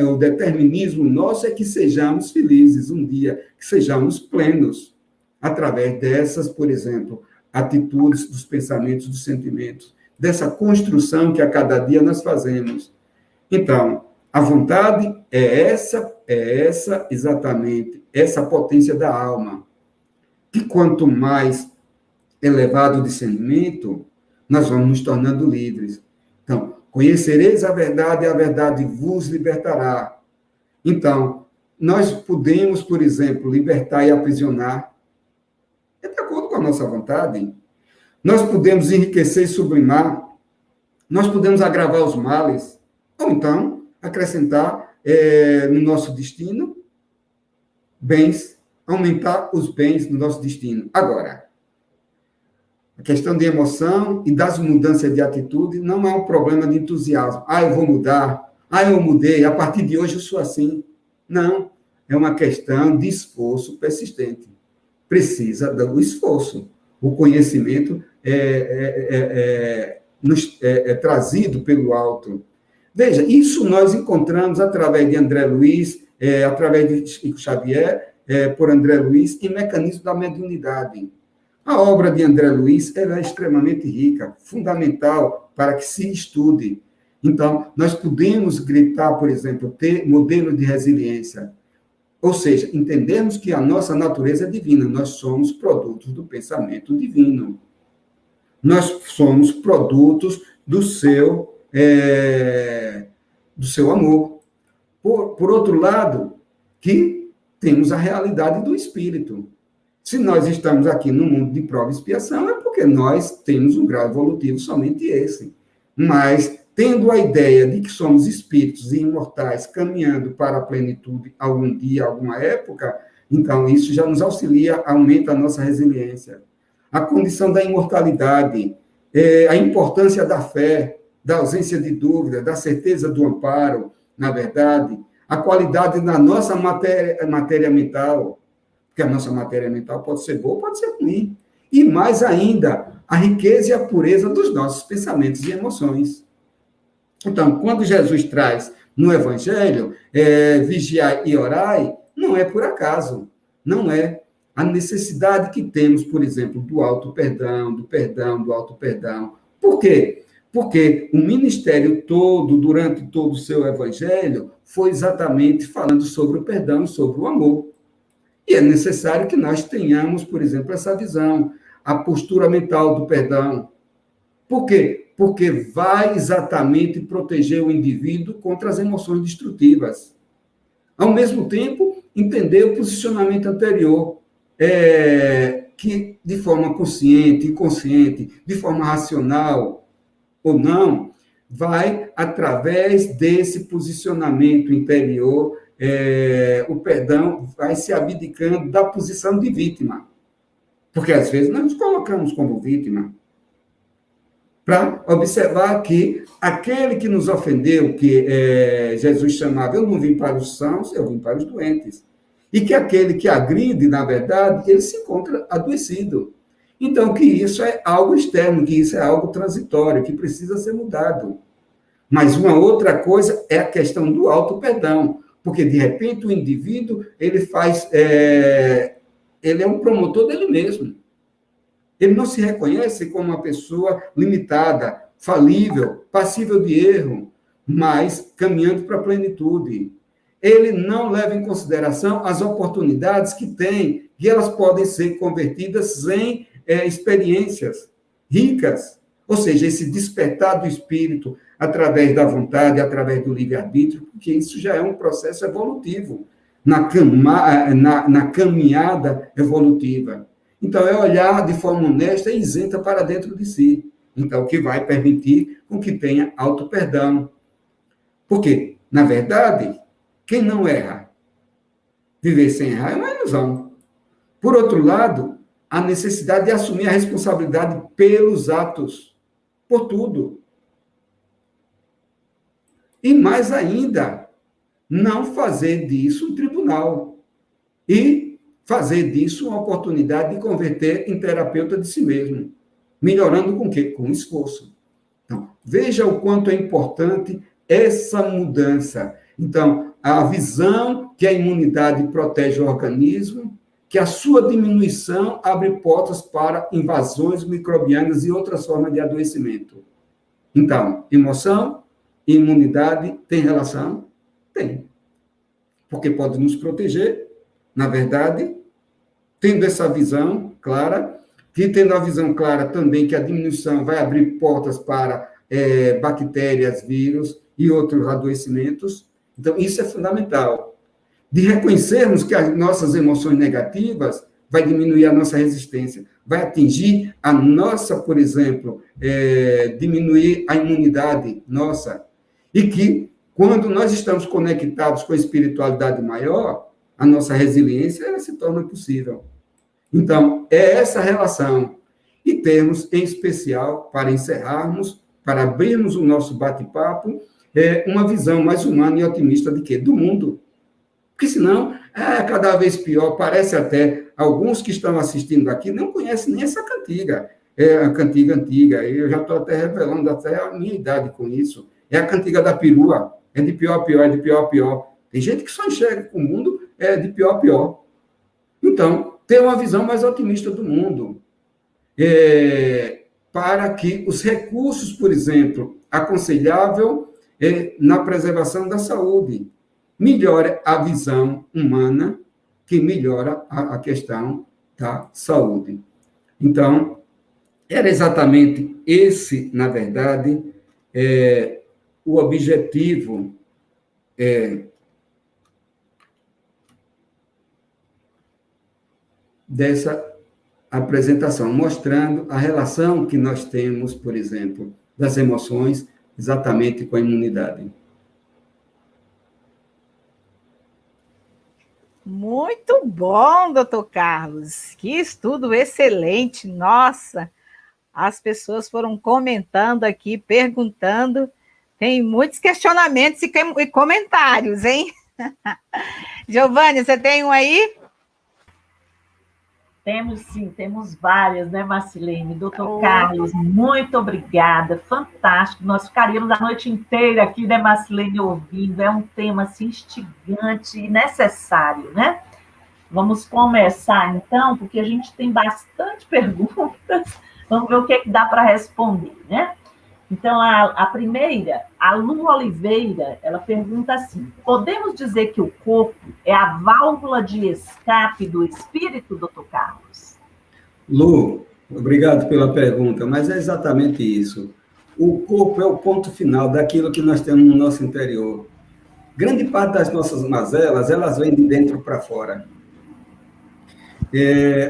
o determinismo nosso é que sejamos felizes um dia, que sejamos plenos, através dessas, por exemplo, atitudes, dos pensamentos, dos sentimentos, dessa construção que a cada dia nós fazemos. Então, a vontade é essa exatamente, essa potência da alma, que quanto mais elevado o discernimento, nós vamos nos tornando livres. Então, conhecereis a verdade vos libertará. Então, nós podemos, por exemplo, libertar e aprisionar, de acordo com a nossa vontade. Nós podemos enriquecer e sublimar, nós podemos agravar os males, ou então acrescentar no nosso destino bens, aumentar os bens no nosso destino. Agora, a questão de emoção e das mudanças de atitude não é um problema de entusiasmo. Eu vou mudar. Eu mudei. A partir de hoje eu sou assim. Não. É uma questão de esforço persistente. Precisa do esforço. O conhecimento é trazido pelo alto. Veja, isso nós encontramos através de André Luiz, através de Chico Xavier, por André Luiz, em Mecanismo da Mediunidade. A obra de André Luiz é extremamente rica, fundamental para que se estude. Então, nós podemos gritar, por exemplo, ter modelo de resiliência. Ou seja, entendermos que a nossa natureza é divina, nós somos produtos do pensamento divino. Nós somos produtos do seu amor. Por outro lado, que temos a realidade do espírito. Se nós estamos aqui no mundo de prova e expiação, é porque nós temos um grau evolutivo somente esse. Mas, tendo a ideia de que somos espíritos imortais caminhando para a plenitude algum dia, alguma época, então isso já nos auxilia, aumenta a nossa resiliência. A condição da imortalidade, a importância da fé, da ausência de dúvida, da certeza do amparo, na verdade, a qualidade da nossa matéria mental, porque a nossa matéria mental pode ser boa, pode ser ruim. E mais ainda, a riqueza e a pureza dos nossos pensamentos e emoções. Então, quando Jesus traz no Evangelho, vigiai e orai, não é por acaso, não é. A necessidade que temos, por exemplo, do auto-perdão, do perdão, do auto-perdão. Por quê? Porque o ministério todo, durante todo o seu Evangelho, foi exatamente falando sobre o perdão e sobre o amor. E é necessário que nós tenhamos, por exemplo, essa visão, a postura mental do perdão. Por quê? Porque vai exatamente proteger o indivíduo contra as emoções destrutivas. Ao mesmo tempo, entender o posicionamento anterior, que de forma consciente, inconsciente, de forma racional ou não, vai, através desse posicionamento interior, o perdão vai se abdicando da posição de vítima. Porque, às vezes, nós nos colocamos como vítima. Para observar que aquele que nos ofendeu, que Jesus chamava, eu não vim para os sãos, eu vim para os doentes. E que aquele que agride, na verdade, ele se encontra adoecido. Então, que isso é algo externo, que isso é algo transitório, que precisa ser mudado. Mas uma outra coisa é a questão do auto-perdão, porque, de repente, o indivíduo, ele é um promotor dele mesmo. Ele não se reconhece como uma pessoa limitada, falível, passível de erro, mas caminhando para a plenitude. Ele não leva em consideração as oportunidades que tem, que elas podem ser convertidas em experiências ricas. Ou seja, esse despertar do espírito através da vontade, através do livre-arbítrio, porque isso já é um processo evolutivo, na caminhada evolutiva. Então, é olhar de forma honesta e isenta para dentro de si. Então, que vai permitir com que tenha auto-perdão. Porque, na verdade, quem não erra, viver sem errar é uma ilusão. Por outro lado, a necessidade de assumir a responsabilidade pelos atos, por tudo. E mais ainda, não fazer disso um tribunal. E fazer disso uma oportunidade de converter em terapeuta de si mesmo. Melhorando com o quê? Com esforço. Então, veja o quanto é importante essa mudança. Então, a visão que a imunidade protege o organismo, que a sua diminuição abre portas para invasões microbianas e outras formas de adoecimento. Então, emoção e imunidade têm relação? Tem. Porque pode nos proteger, na verdade, tendo essa visão clara, e tendo a visão clara também que a diminuição vai abrir portas para bactérias, vírus e outros adoecimentos. Então, isso é fundamental. De reconhecermos que as nossas emoções negativas vai diminuir a nossa resistência, vai atingir a nossa, por exemplo, diminuir a imunidade nossa. E que, quando nós estamos conectados com a espiritualidade maior, a nossa resiliência ela se torna possível. Então, é essa relação. E temos, em especial, para encerrarmos, para abrirmos o nosso bate-papo, uma visão mais humana e otimista de quê? Do mundo. Porque, senão, é cada vez pior. Parece até, alguns que estão assistindo aqui não conhecem nem essa cantiga. É a cantiga antiga. Eu já estou até revelando até a minha idade com isso. É a cantiga da perua. É de pior a pior, é de pior a pior. Tem gente que só enxerga o mundo de pior a pior. Então, ter uma visão mais otimista do mundo. Para que os recursos, por exemplo, aconselhável na preservação da saúde, melhore a visão humana, que melhora a questão da saúde. Então, era exatamente esse, na verdade, o objetivo dessa apresentação, mostrando a relação que nós temos, por exemplo, das emoções exatamente com a imunidade. Muito bom, doutor Carlos. Que estudo excelente. Nossa, as pessoas foram comentando aqui, perguntando. Tem muitos questionamentos e comentários, hein? Giovânia, você tem um aí? Temos sim, temos várias, né, Marcilene? Doutor Carlos, muito obrigada, fantástico. Nós ficaríamos a noite inteira aqui, né, Marcilene, ouvindo. É um tema assim, instigante e necessário, né? Vamos começar, então, porque a gente tem bastante perguntas. Vamos ver o que é que dá para responder, né? Então, a primeira, a Lu Oliveira, ela pergunta assim: podemos dizer que o corpo é a válvula de escape do espírito, doutor Carlos? Lu, obrigado pela pergunta, mas é exatamente isso. O corpo é o ponto final daquilo que nós temos no nosso interior. Grande parte das nossas mazelas, elas vêm de dentro para fora.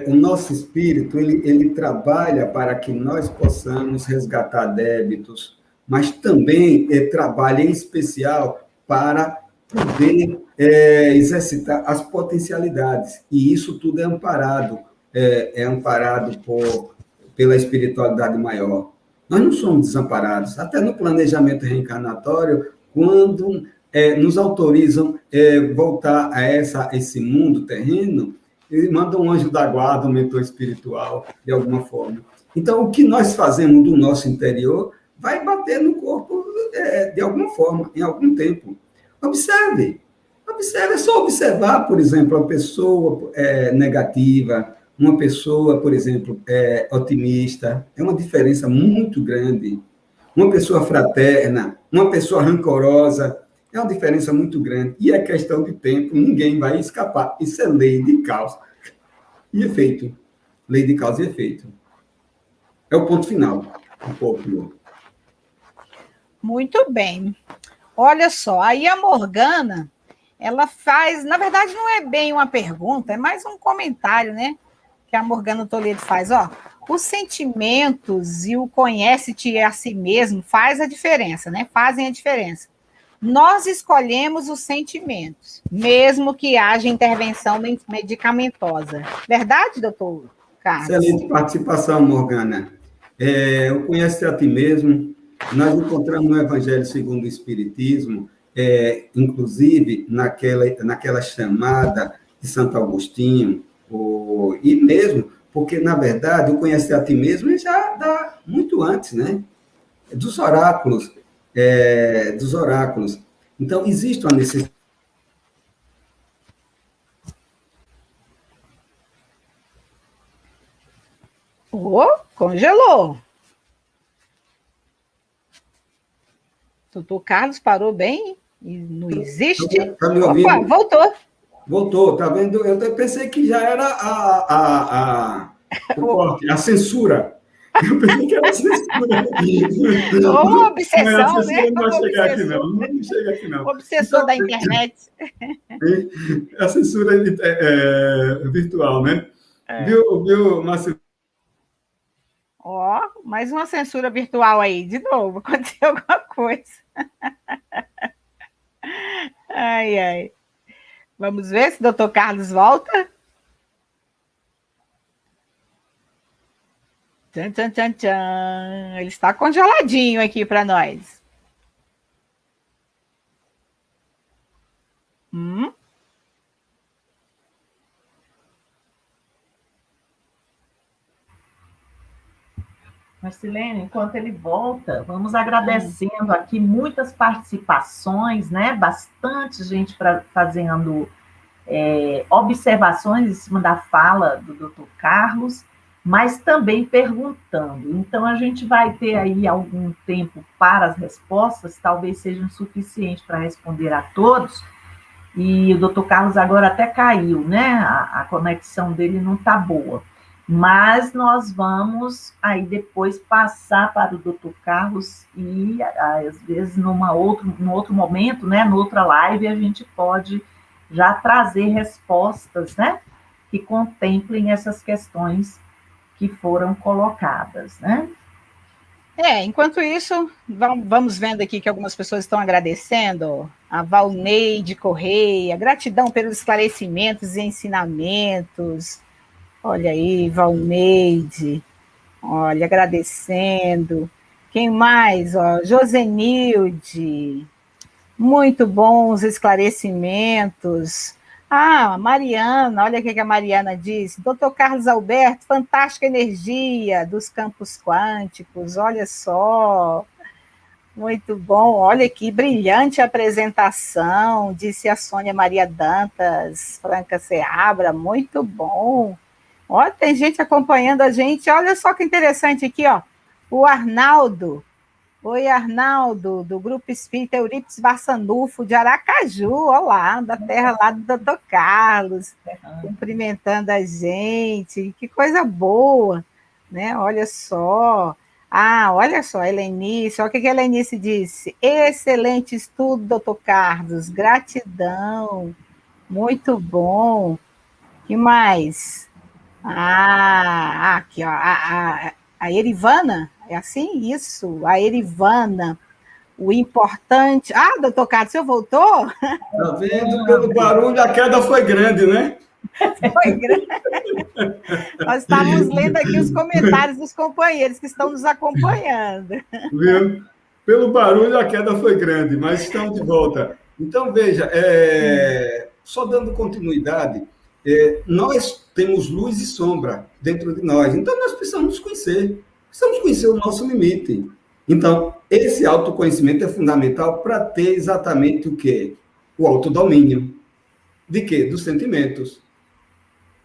O nosso espírito, ele trabalha para que nós possamos resgatar débitos, mas também trabalha em especial para poder exercitar as potencialidades. E isso tudo é amparado pela espiritualidade maior. Nós não somos desamparados. Até no planejamento reencarnatório, quando nos autorizam voltar a esse mundo terreno, ele manda um anjo da guarda, um mentor espiritual, de alguma forma. Então, o que nós fazemos do nosso interior vai bater no corpo de alguma forma, em algum tempo. Observe, é só observar, por exemplo, uma pessoa negativa, uma pessoa, por exemplo, otimista, é uma diferença muito grande. Uma pessoa fraterna, uma pessoa rancorosa, é uma diferença muito grande. E é questão de tempo, ninguém vai escapar. Isso é lei de causa e efeito. Lei de causa e efeito. É o ponto final. Muito bem. Olha só, aí a Morgana, ela faz, na verdade não é bem uma pergunta, é mais um comentário, né? Que a Morgana Toledo faz, ó. Os sentimentos e o conhece-te a si mesmo faz a diferença, né? Fazem a diferença. Nós escolhemos os sentimentos, mesmo que haja intervenção medicamentosa. Verdade, doutor Carlos? Excelente participação, Morgana. O Conhece a Ti Mesmo, nós encontramos no Evangelho segundo o Espiritismo, inclusive naquela chamada de Santo Agostinho, e mesmo, porque, na verdade, o Conhece a Ti Mesmo já dá muito antes, né? Dos oráculos. Então, existe uma necessidade. Congelou. Doutor Carlos parou bem? E não existe? Tá me ouvindo? Opa, voltou. Voltou, tá vendo? Eu pensei que já era a censura. Eu pensei que era a censura. Uma obsessão, a censura né? não vai chegar aqui, não. Não chega aqui, não. Obsessor da internet. A censura virtual, né? Viu, Márcio? Ó, mais uma censura virtual aí, de novo. Aconteceu alguma coisa. Ai, ai. Vamos ver se o doutor Carlos volta. Tchan, tchan, tchan, tchan. Ele está congeladinho aqui para nós. Marcilene, enquanto ele volta, vamos agradecendo aqui muitas participações, né? Bastante gente fazendo observações em cima da fala do doutor Carlos, mas também perguntando. Então, a gente vai ter aí algum tempo para as respostas, talvez sejam suficientes para responder a todos, e o doutor Carlos agora até caiu, né? A conexão dele não está boa. Mas nós vamos aí depois passar para o doutor Carlos e, às vezes, num outro momento, né, noutra live, a gente pode já trazer respostas, né, que contemplem essas questões que foram colocadas, né? Enquanto isso, vamos vendo aqui que algumas pessoas estão agradecendo. A Valneide Correia, gratidão pelos esclarecimentos e ensinamentos. Olha aí, Valneide, olha, agradecendo. Quem mais? Ó, Josenilde, muito bons esclarecimentos. Mariana, olha o que a Mariana disse. Doutor Carlos Alberto, fantástica energia dos campos quânticos, olha só. Muito bom, olha que brilhante apresentação, disse a Sônia Maria Dantas, Franca Seabra, muito bom. Ó, tem gente acompanhando a gente, olha só que interessante aqui, ó. O Arnaldo. Oi, Arnaldo, do Grupo Espírita Eurípides Barçanufo, de Aracaju, olá, da terra lá do Dr. Carlos, cumprimentando a gente, que coisa boa, né? Olha só. Olha só, a Helenice, olha o que a Helenice disse. Excelente estudo, doutor Carlos, gratidão, muito bom. Que mais? Aqui, ó, a Erivana, é assim? Isso, a Erivana. O importante... doutor Carlos, você voltou? Está vendo? Pelo barulho, a queda foi grande, né? Foi grande. Nós estávamos lendo aqui os comentários dos companheiros que estão nos acompanhando. Viu? Pelo barulho, a queda foi grande, mas estamos de volta. Então, veja, só dando continuidade, nós temos luz e sombra dentro de nós, então nós precisamos conhecer o nosso limite. Então, esse autoconhecimento é fundamental para ter exatamente o quê? O autodomínio. De quê? Dos sentimentos.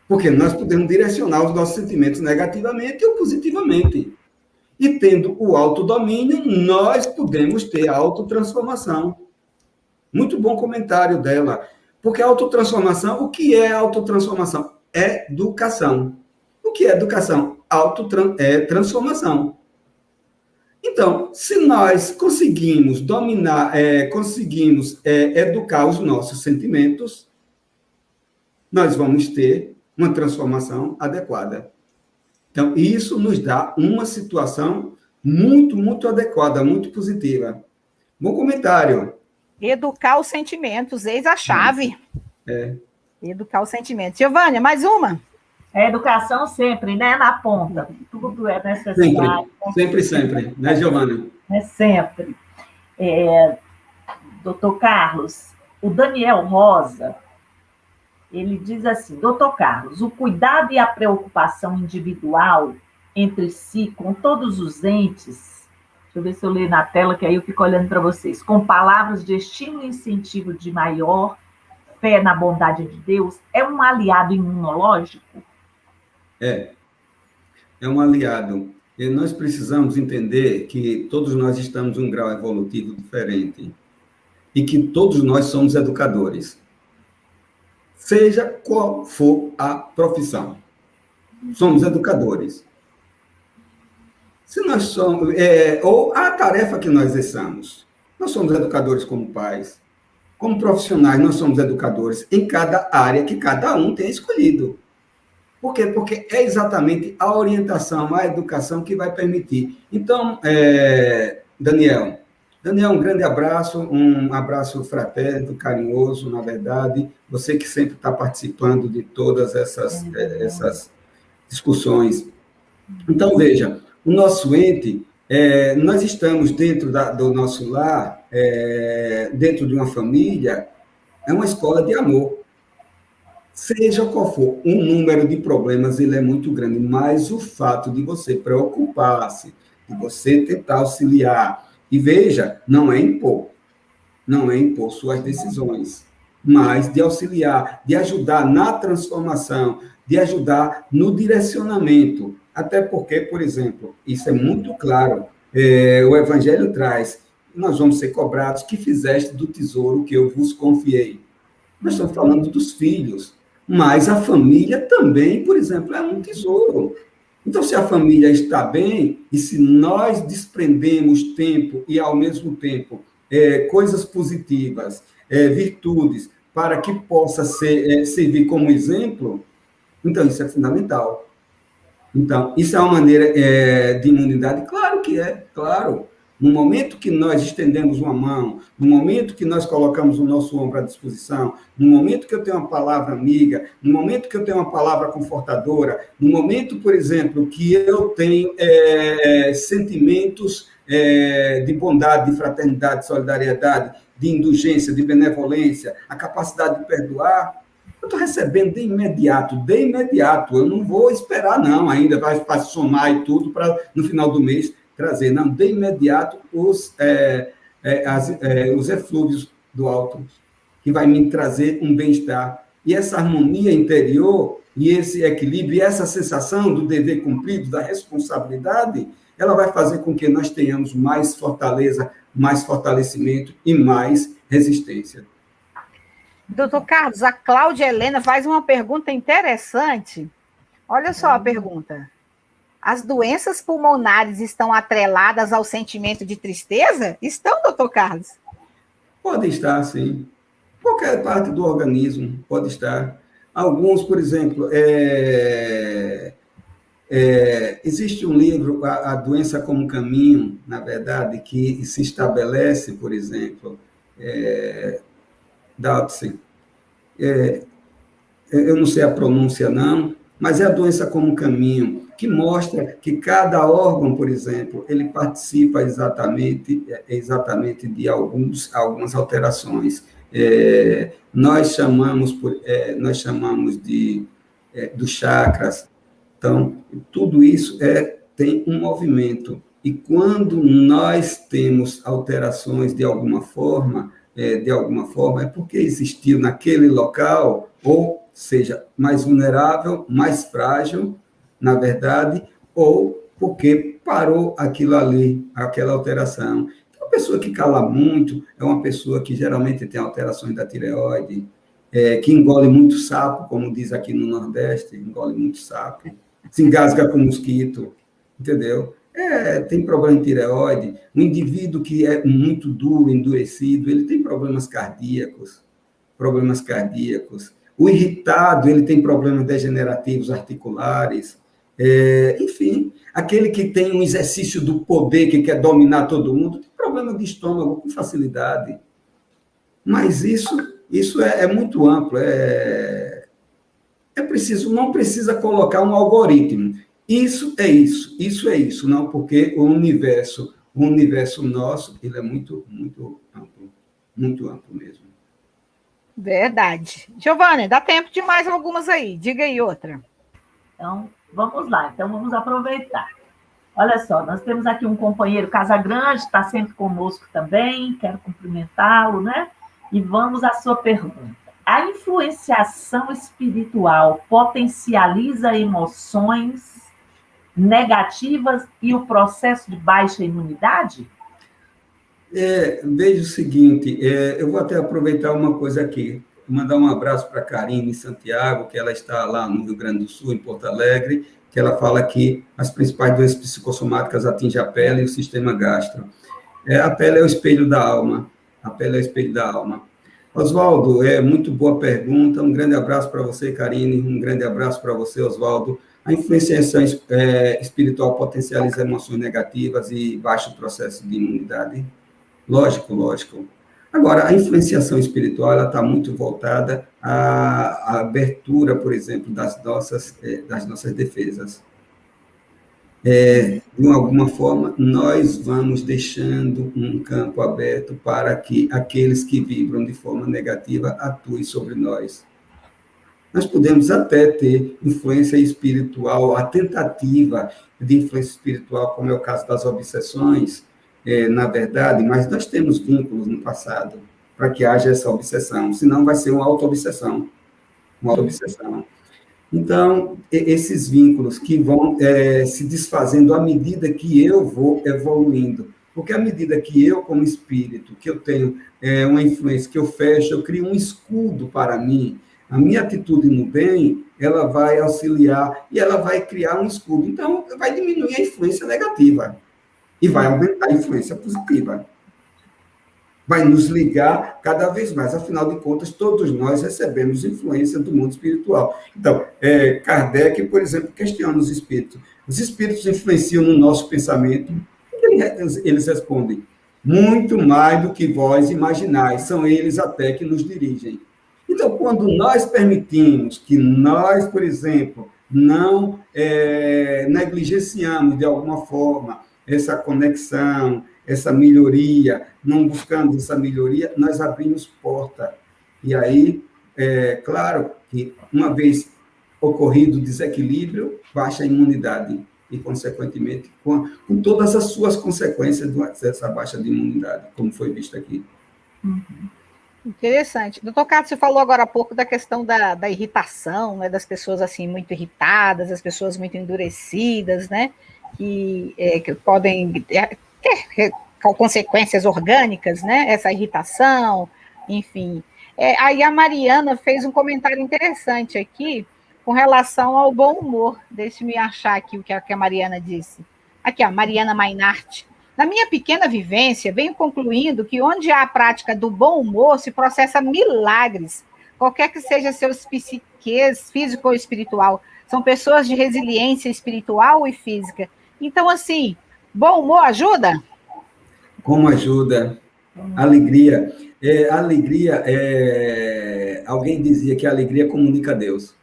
Porque nós podemos direcionar os nossos sentimentos negativamente ou positivamente. E tendo o autodomínio, nós podemos ter a autotransformação. Muito bom comentário dela. Porque a autotransformação, o que é autotransformação? É educação. O que é educação? Transformação. Então, se nós conseguimos dominar, educar os nossos sentimentos, nós vamos ter uma transformação adequada. Então, isso nos dá uma situação muito, muito adequada, muito positiva. Bom comentário. Educar os sentimentos, eis a chave. Educar os sentimentos. Giovânia, mais uma? É educação sempre, né? Na ponta. Tudo é necessário. Sempre. Né, Giovana? É sempre. Doutor Carlos, o Daniel Rosa, ele diz assim, doutor Carlos, o cuidado e a preocupação individual entre si, com todos os entes, deixa eu ver se eu leio na tela, que aí eu fico olhando para vocês, com palavras de estímulo e incentivo de maior fé na bondade de Deus, é um aliado imunológico? É um aliado. E nós precisamos entender que todos nós estamos em um grau evolutivo diferente e que todos nós somos educadores. Seja qual for a profissão, somos educadores. Se nós somos, ou a tarefa que nós exerçamos, nós somos educadores como pais, como profissionais, nós somos educadores em cada área que cada um tem escolhido. Por quê? Porque é exatamente a orientação, a educação que vai permitir. Então, Daniel, um grande abraço, um abraço fraterno, carinhoso, na verdade, você que sempre está participando de todas essas discussões. Então, veja, o nosso ente, nós estamos dentro do nosso lar, dentro de uma família, é uma escola de amor. Seja qual for, o número de problemas ele é muito grande, mas o fato de você preocupar-se, de você tentar auxiliar, e veja, não é impor suas decisões, mas de auxiliar, de ajudar na transformação, de ajudar no direcionamento, até porque, por exemplo, isso é muito claro, o Evangelho traz, nós vamos ser cobrados, que fizeste do tesouro que eu vos confiei. Nós estamos falando dos filhos, mas a família também, por exemplo, é um tesouro. Então, se a família está bem, e se nós desprendemos tempo e, ao mesmo tempo, coisas positivas, virtudes, para que possa servir como exemplo, Então, isso é fundamental. Então, isso é uma maneira de imunidade? Claro que é, claro. No momento que nós estendemos uma mão, no momento que nós colocamos o nosso ombro à disposição, no momento que eu tenho uma palavra amiga, no momento que eu tenho uma palavra confortadora, no momento, por exemplo, que eu tenho sentimentos de bondade, de fraternidade, de solidariedade, de indulgência, de benevolência, a capacidade de perdoar, eu estou recebendo de imediato. Eu não vou esperar, não, ainda vai somar e tudo para, no final do mês, trazer. Não, de imediato, os eflúvios do alto, que vai me trazer um bem-estar. E essa harmonia interior, e esse equilíbrio, e essa sensação do dever cumprido, da responsabilidade, ela vai fazer com que nós tenhamos mais fortaleza, mais fortalecimento e mais resistência. Doutor Carlos, a Cláudia Helena faz uma pergunta interessante. Olha só a pergunta. As doenças pulmonares estão atreladas ao sentimento de tristeza? Estão, doutor Carlos? Pode estar, sim. Qualquer parte do organismo pode estar. Alguns, por exemplo, existe um livro, A Doença como Caminho, na verdade, que se estabelece, por exemplo, Dotson. Eu não sei a pronúncia, não, mas é a doença como caminho, que mostra que cada órgão, por exemplo, ele participa exatamente de algumas alterações. Nós chamamos dos chakras. Então, tudo isso tem um movimento. E quando nós temos alterações de alguma forma, é porque existiu naquele local, ou seja, mais vulnerável, mais frágil, na verdade, ou porque parou aquilo ali, aquela alteração. Então, a pessoa que cala muito é uma pessoa que geralmente tem alterações da tireoide, que engole muito sapo, como diz aqui no Nordeste, engole muito sapo, se engasga com mosquito, entendeu? Tem problema de tireoide. Um indivíduo que é muito duro, endurecido, ele tem problemas cardíacos. O irritado, ele tem problemas degenerativos articulares. Enfim, aquele que tem um exercício do poder, que quer dominar todo mundo, tem problema de estômago com facilidade. Mas isso é muito amplo. Não precisa colocar um algoritmo. Isso é isso, não, porque o universo nosso, ele é muito, muito amplo mesmo. Verdade. Giovana, dá tempo de mais algumas aí, diga aí outra. Então, vamos lá, vamos aproveitar. Olha só, nós temos aqui um companheiro Casagrande, está sempre conosco também, quero cumprimentá-lo, né? E vamos à sua pergunta. A influenciação espiritual potencializa emoções negativas e o processo de baixa imunidade? Veja o seguinte, eu vou até aproveitar uma coisa aqui, mandar um abraço para a Karine Santiago, que ela está lá no Rio Grande do Sul, em Porto Alegre, que ela fala que as principais doenças psicossomáticas atingem a pele e o sistema gastro. A pele é o espelho da alma. Oswaldo, muito boa pergunta, um grande abraço para você, Karine, um grande abraço para você, Oswaldo. A influenciação espiritual potencializa emoções negativas e baixa o processo de imunidade. Lógico. Agora, a influenciação espiritual está muito voltada à abertura, por exemplo, das nossas defesas. De alguma forma, nós vamos deixando um campo aberto para que aqueles que vibram de forma negativa atuem sobre nós. Nós podemos até ter influência espiritual, a tentativa de influência espiritual, como é o caso das obsessões, na verdade, mas nós temos vínculos no passado para que haja essa obsessão, senão vai ser uma auto-obsessão. Então, esses vínculos que vão se desfazendo à medida que eu vou evoluindo, porque à medida que eu, como espírito, que eu tenho uma influência, que eu fecho, eu crio um escudo para mim, a minha atitude no bem, ela vai auxiliar e ela vai criar um escudo. Então, vai diminuir a influência negativa e vai aumentar a influência positiva. vai nos ligar cada vez mais. Afinal de contas, todos nós recebemos influência do mundo espiritual. Então, Kardec, por exemplo, questiona os espíritos. Os espíritos influenciam no nosso pensamento? Eles respondem, muito mais do que vós imaginais, são eles até que nos dirigem. Então, quando nós permitimos que nós, por exemplo, não negligenciamos de alguma forma essa conexão, essa melhoria, não buscamos essa melhoria, nós abrimos porta. E aí, claro que uma vez ocorrido o desequilíbrio, baixa a imunidade e, consequentemente, com todas as suas consequências dessa baixa de imunidade, como foi visto aqui. Interessante. Doutor Carlos, você falou agora há pouco da questão da irritação, né, das pessoas assim muito irritadas, as pessoas muito endurecidas, né, que podem ter consequências orgânicas, né, essa irritação, enfim. Aí a Mariana fez um comentário interessante aqui com relação ao bom humor. Deixe-me achar aqui o que a Mariana disse. Aqui, a Mariana Mainart. Na minha pequena vivência, venho concluindo que onde há a prática do bom humor, se processa milagres, qualquer que seja seus psiques, físico ou espiritual. São pessoas de resiliência espiritual e física. Então, assim, bom humor ajuda? Como ajuda? Alegria. Alguém dizia que a alegria comunica a Deus.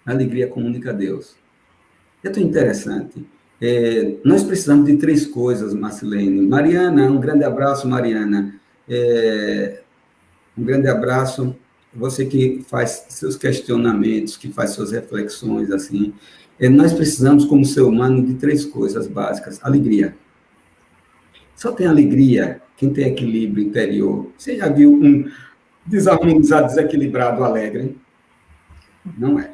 A alegria comunica a Deus. É tão interessante. Nós precisamos de 3 coisas, Marcilene. Mariana, um grande abraço, Mariana. Um grande abraço. Você que faz seus questionamentos, que faz suas reflexões, assim. Nós precisamos, como ser humano, de 3 coisas básicas. Alegria. Só tem alegria quem tem equilíbrio interior. Você já viu um desarmonizado, desequilibrado, alegre? Não é.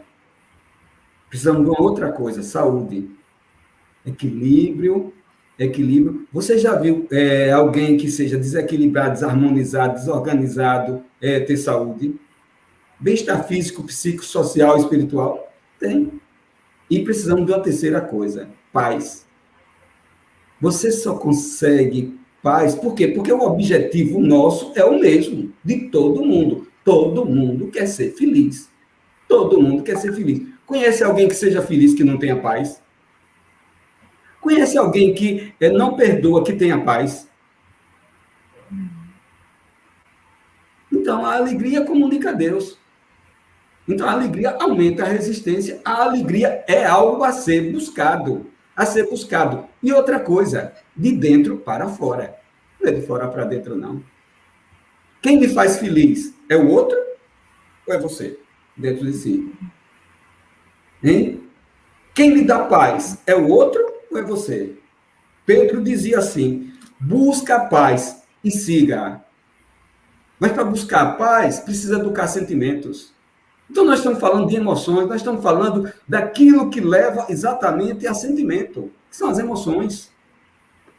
Precisamos de uma outra coisa, saúde. Equilíbrio. Você já viu alguém que seja desequilibrado, desarmonizado, desorganizado, ter saúde? Bem-estar físico, psíquico, social, espiritual? Tem. E precisamos de uma terceira coisa, paz. Você só consegue paz, por quê? Porque o objetivo nosso é o mesmo, de todo mundo. Todo mundo quer ser feliz. Todo mundo quer ser feliz. Conhece alguém que seja feliz que não tenha paz? Conhece alguém que não perdoa que tenha paz? Então, a alegria comunica a Deus. Então, a alegria aumenta a resistência. A alegria é algo a ser buscado. A ser buscado. E outra coisa, de dentro para fora. Não é de fora para dentro, não. Quem me faz feliz é o outro ou é você? Dentro de si. Hein? Quem lhe dá paz é o outro ou é você? Pedro dizia assim, busca a paz e siga. Mas para buscar a paz, precisa educar sentimentos. Então, nós estamos falando de emoções, nós estamos falando daquilo que leva exatamente a sentimento, que são as emoções.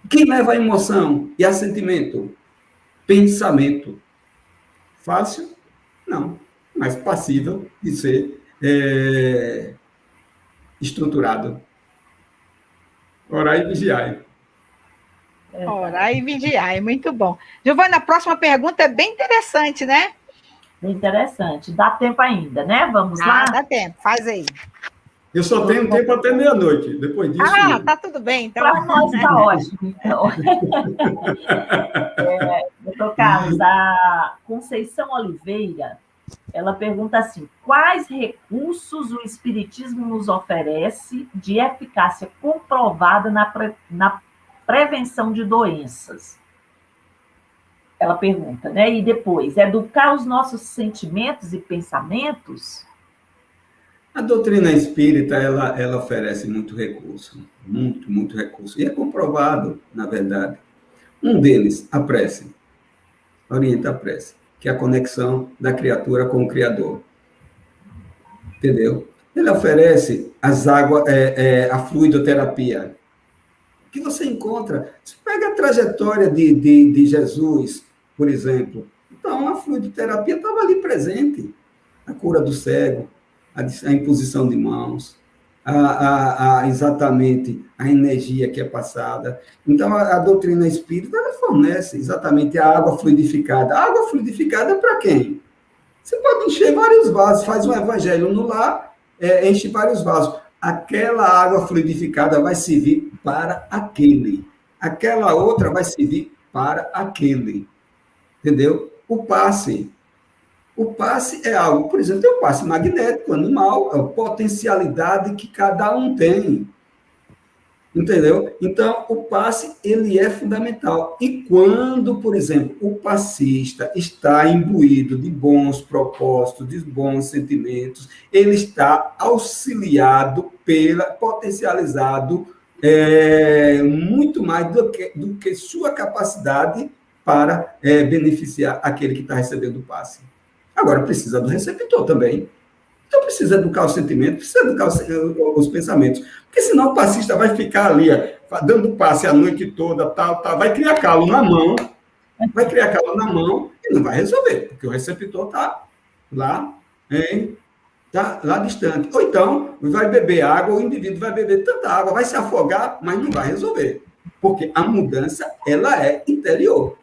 Quem leva a emoção e a sentimento? Pensamento. Fácil? Não. Mas passível de ser estruturado. Orar e vigiar. Orar e vigiar, é muito bom. Giovana, a próxima pergunta é bem interessante, né? Interessante. Dá tempo ainda, né? Vamos lá? Dá tempo. Faz aí. Eu só tenho tempo até meia-noite. Depois disso... Tá tudo bem. Então... Para nós está ótimo, então. Doutor Carlos, a Conceição Oliveira, ela pergunta assim, quais recursos o Espiritismo nos oferece de eficácia comprovada na prevenção de doenças? Ela pergunta, né? E depois, educar os nossos sentimentos e pensamentos? A doutrina espírita, ela oferece muito recurso, muito recurso. E é comprovado, na verdade. Um deles, a prece. Orienta a prece, que é a conexão da criatura com o Criador. Entendeu? Ele oferece as águas, a fluidoterapia, que você encontra. Você pega a trajetória de Jesus, por exemplo. Então, a fluidoterapia estava ali presente. A cura do cego, a imposição de mãos, exatamente a energia que é passada. Então, a doutrina espírita ela fornece exatamente a água fluidificada. A água fluidificada é para quem? Você pode encher vários vasos, faz um evangelho no lar, enche vários vasos. Aquela água fluidificada vai servir para aquele. Aquela outra vai servir para aquele. Entendeu? O passe é algo, por exemplo, tem o passe magnético, animal, é a potencialidade que cada um tem. Entendeu? Então, o passe, ele é fundamental. E quando, por exemplo, o passista está imbuído de bons propósitos, de bons sentimentos, ele está auxiliado potencializado muito mais do que sua capacidade para beneficiar aquele que está recebendo o passe. Agora, precisa do receptor também. Então, precisa educar o sentimento, precisa educar os pensamentos. Porque senão o passista vai ficar ali, dando passe a noite toda, vai criar calo na mão, e não vai resolver, porque o receptor está lá, tá lá distante. Ou então, vai beber água, o indivíduo vai beber tanta água, vai se afogar, mas não vai resolver. Porque a mudança, ela é interior.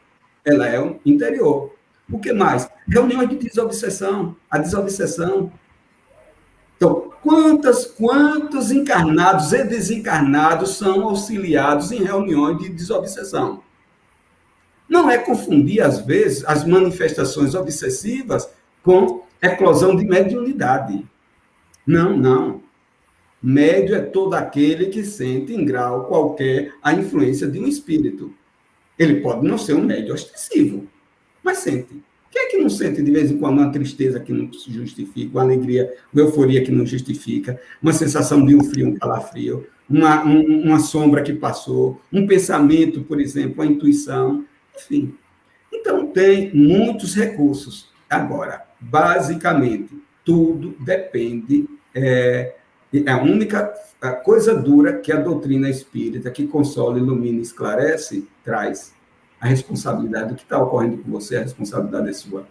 O que mais? Reuniões de desobsessão, a desobsessão. Então, quantos encarnados e desencarnados são auxiliados em reuniões de desobsessão? Não é confundir, às vezes, as manifestações obsessivas com eclosão de mediunidade. Não. Médio é todo aquele que sente em grau qualquer a influência de um espírito. Ele pode não ser um médio ostensivo, mas sente. Quem é que não sente de vez em quando uma tristeza que não se justifica, uma alegria, uma euforia que não justifica, uma sensação de um frio, um calafrio, uma sombra que passou, um pensamento, por exemplo, uma intuição, enfim. Então, tem muitos recursos. Agora, basicamente, tudo depende. A única coisa dura que a doutrina espírita, que consola, ilumina e esclarece, traz. A responsabilidade do que está ocorrendo com você, a responsabilidade é sua.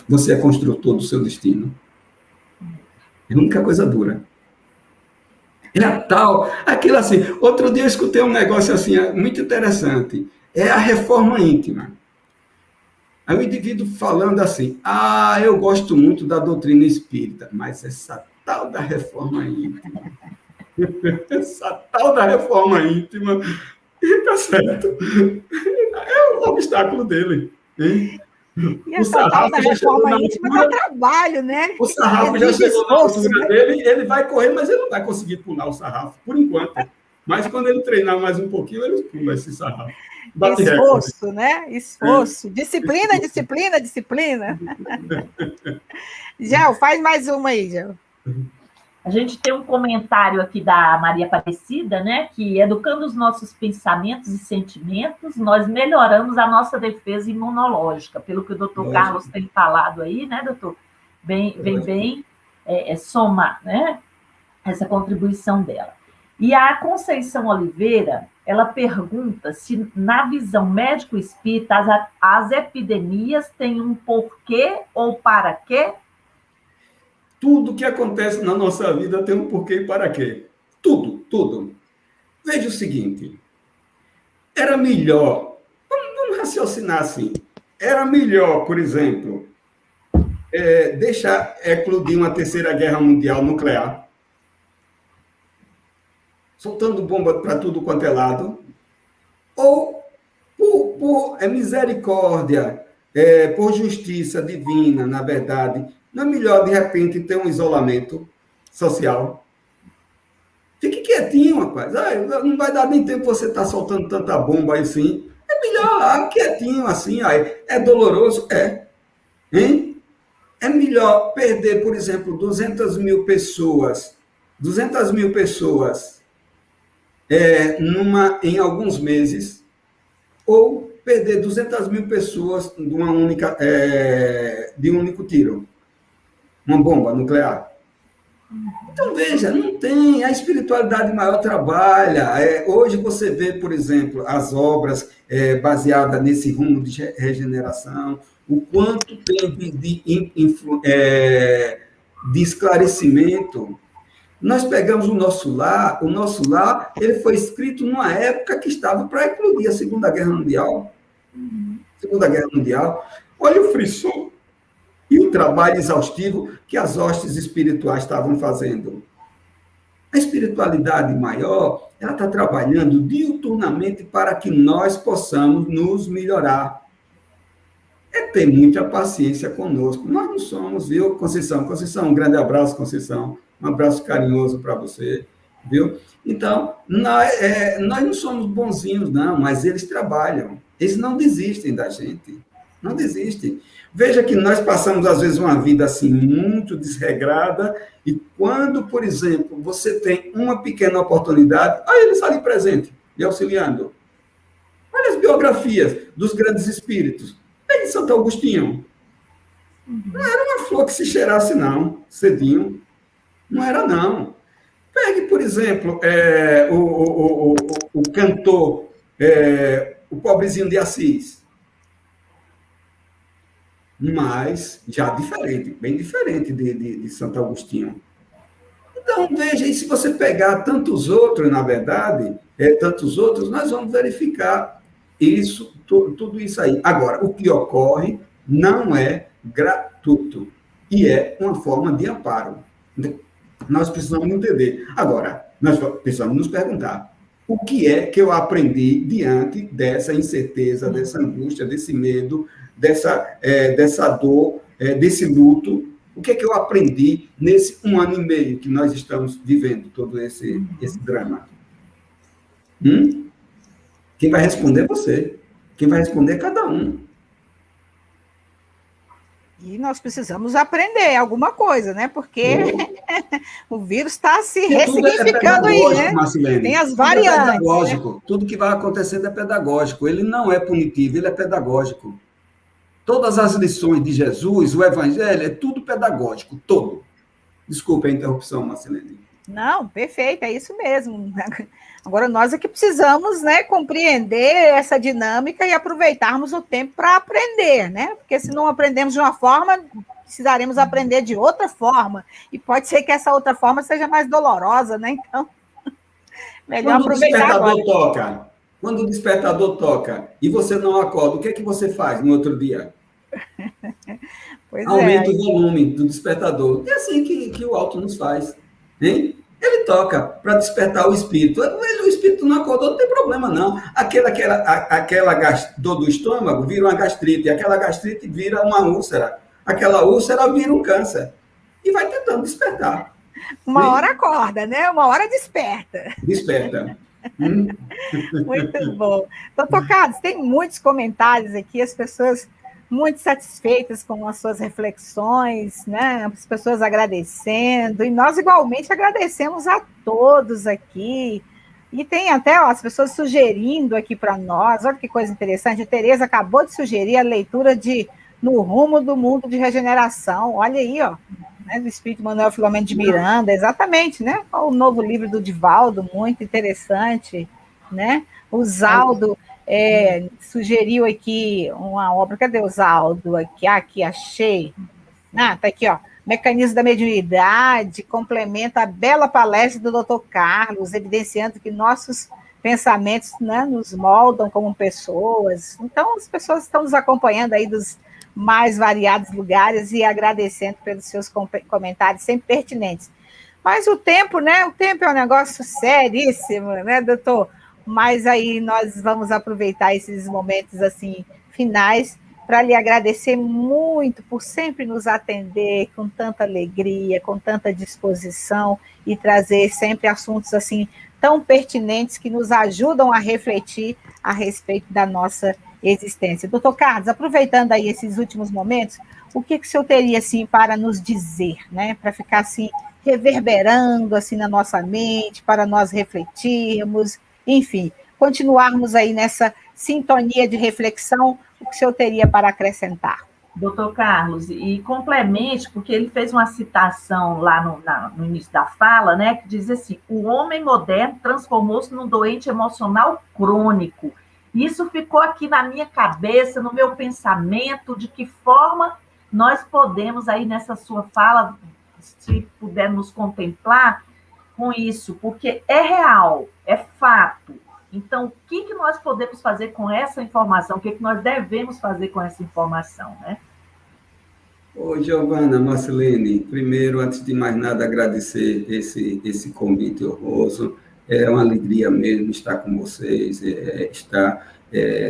Você é construtor do seu destino. É a única coisa dura. Aquilo assim, outro dia eu escutei um negócio assim, muito interessante. É a reforma íntima. Aí o indivíduo falando assim, eu gosto muito da doutrina espírita, mas essa tal da reforma íntima, tá certo? É o obstáculo dele. Hein? E essa tal da reforma íntima dá trabalho, né? O sarrafo já chegou na altura dele, ele vai correr, mas ele não vai conseguir pular o sarrafo, por enquanto. Mas quando ele treinar mais um pouquinho, ele pula esse sarrafo. Esforço, né? Esforço. Disciplina. Gel, faz mais uma aí, Gel. A gente tem um comentário aqui da Maria Aparecida, né? Que educando os nossos pensamentos e sentimentos, nós melhoramos a nossa defesa imunológica, pelo que o doutor Carlos tem falado aí, né, doutor? Vem bem somar, né? Essa contribuição dela. E a Conceição Oliveira, ela pergunta se, na visão médico-espírita, as epidemias têm um porquê ou para quê? Tudo que acontece na nossa vida tem um porquê e para quê. Tudo. Veja o seguinte. Era melhor, vamos raciocinar assim, era melhor, por exemplo, deixar eclodir uma terceira guerra mundial nuclear, soltando bomba para tudo quanto é lado, ou por misericórdia, por justiça divina, na verdade, não é melhor, de repente, ter um isolamento social? Fique quietinho, rapaz. Não vai dar nem tempo você estar soltando tanta bomba aí, assim. É melhor lá, quietinho, assim. É doloroso? Hein? É melhor perder, por exemplo, 200 mil pessoas em alguns meses, ou perder 200 mil pessoas de um único tiro. Uma bomba nuclear. Então, veja, não tem. A espiritualidade maior trabalha. Hoje você vê, por exemplo, as obras baseadas nesse rumo de regeneração, o quanto tem de esclarecimento. Nós pegamos o nosso lar ele foi escrito numa época que estava para eclodir a Segunda Guerra Mundial. Segunda Guerra Mundial. Olha o frisson e o trabalho exaustivo que as hostes espirituais estavam fazendo. A espiritualidade maior, ela está trabalhando diuturnamente para que nós possamos nos melhorar. É ter muita paciência conosco. Nós não somos, viu, Conceição? Conceição, um grande abraço, Conceição. Um abraço carinhoso para você, viu? Então, nós não somos bonzinhos, não, mas eles trabalham. Eles não desistem da gente. Não desistem. Veja que nós passamos, às vezes, uma vida assim, muito desregrada, e quando, por exemplo, você tem uma pequena oportunidade, aí eles ali presente, e auxiliando. Olha as biografias dos grandes espíritos. Pegue Santo Agostinho. Não era uma flor que se cheirasse, não, cedinho. Não era, não. Pegue, por exemplo, o cantor, o pobrezinho de Assis. Mas já diferente, bem diferente de Santo Agostinho. Então, veja, e se você pegar tantos outros, na verdade, tantos outros, nós vamos verificar isso, tudo isso aí. Agora, o que ocorre não é gratuito e é uma forma de amparo. Nós precisamos entender. Agora, nós precisamos nos perguntar, o que é que eu aprendi diante dessa incerteza, dessa angústia, desse medo, dessa dor, desse luto? O que é que eu aprendi nesse 1 ano e meio que nós estamos vivendo todo esse drama? Quem vai responder é você. Quem vai responder é cada um. E nós precisamos aprender alguma coisa, né? Porque o vírus está se ressignificando aí, né? Marcilene. Tem as variantes. Tudo é pedagógico. Né? Tudo que vai acontecendo é pedagógico. Ele não é punitivo, ele é pedagógico. Todas as lições de Jesus, o Evangelho, é tudo pedagógico, todo. Desculpe a interrupção, Marcilene. Não, perfeito, é isso mesmo. Agora, nós é que precisamos, né, compreender essa dinâmica e aproveitarmos o tempo para aprender, né? Porque se não aprendemos de uma forma, precisaremos aprender de outra forma. E pode ser que essa outra forma seja mais dolorosa, né? Então, melhor aproveitar agora. Quando o despertador toca e você não acorda, o que é que você faz no outro dia? Aumenta o volume do despertador. É assim que o alto nos faz. Hein? Ele toca para despertar o espírito. O espírito não acordou, não tem problema, não. Aquela dor do estômago vira uma gastrite, aquela gastrite vira uma úlcera, aquela úlcera vira um câncer. E vai tentando despertar. Uma hora acorda, né? Uma hora desperta. Desperta. Muito bom. Doutor Carlos, tem muitos comentários aqui, as pessoas muito satisfeitas com as suas reflexões, né? As pessoas agradecendo, e nós igualmente agradecemos a todos aqui. E tem até as pessoas sugerindo aqui para nós, olha que coisa interessante, a Tereza acabou de sugerir a leitura de No Rumo do Mundo de Regeneração, olha aí, ó, né, do Espírito Manuel Filomeno de Miranda, exatamente, né? O novo livro do Divaldo, muito interessante, né? O Zaldo sugeriu aqui uma obra, cadê o Zaldo? Aqui achei. Tá aqui, ó. Mecanismo da Mediunidade, complementa a bela palestra do Dr. Carlos, evidenciando que nossos pensamentos, né, nos moldam como pessoas. Então, as pessoas estão nos acompanhando aí dos mais variados lugares e agradecendo pelos seus comentários sempre pertinentes. Mas o tempo, né? O tempo é um negócio seríssimo, né, doutor? Mas aí nós vamos aproveitar esses momentos assim finais para lhe agradecer muito por sempre nos atender com tanta alegria, com tanta disposição e trazer sempre assuntos assim tão pertinentes que nos ajudam a refletir a respeito da nossa existência. Doutor Carlos, aproveitando aí esses últimos momentos, o que o senhor teria assim para nos dizer, né? Para ficar assim reverberando assim na nossa mente, para nós refletirmos, enfim, continuarmos aí nessa sintonia de reflexão, o que o senhor teria para acrescentar? Doutor Carlos, e complemente, porque ele fez uma citação lá no início da fala, né, que diz assim, o homem moderno transformou-se num doente emocional crônico. Isso ficou aqui na minha cabeça, no meu pensamento, de que forma nós podemos aí nessa sua fala, se pudermos contemplar, com isso, porque é real, é fato. Então, o que nós podemos fazer com essa informação? O que nós devemos fazer com essa informação, né? Ô, Giovana, Marcelene, primeiro, antes de mais nada, agradecer esse convite honroso. É uma alegria mesmo estar com vocês,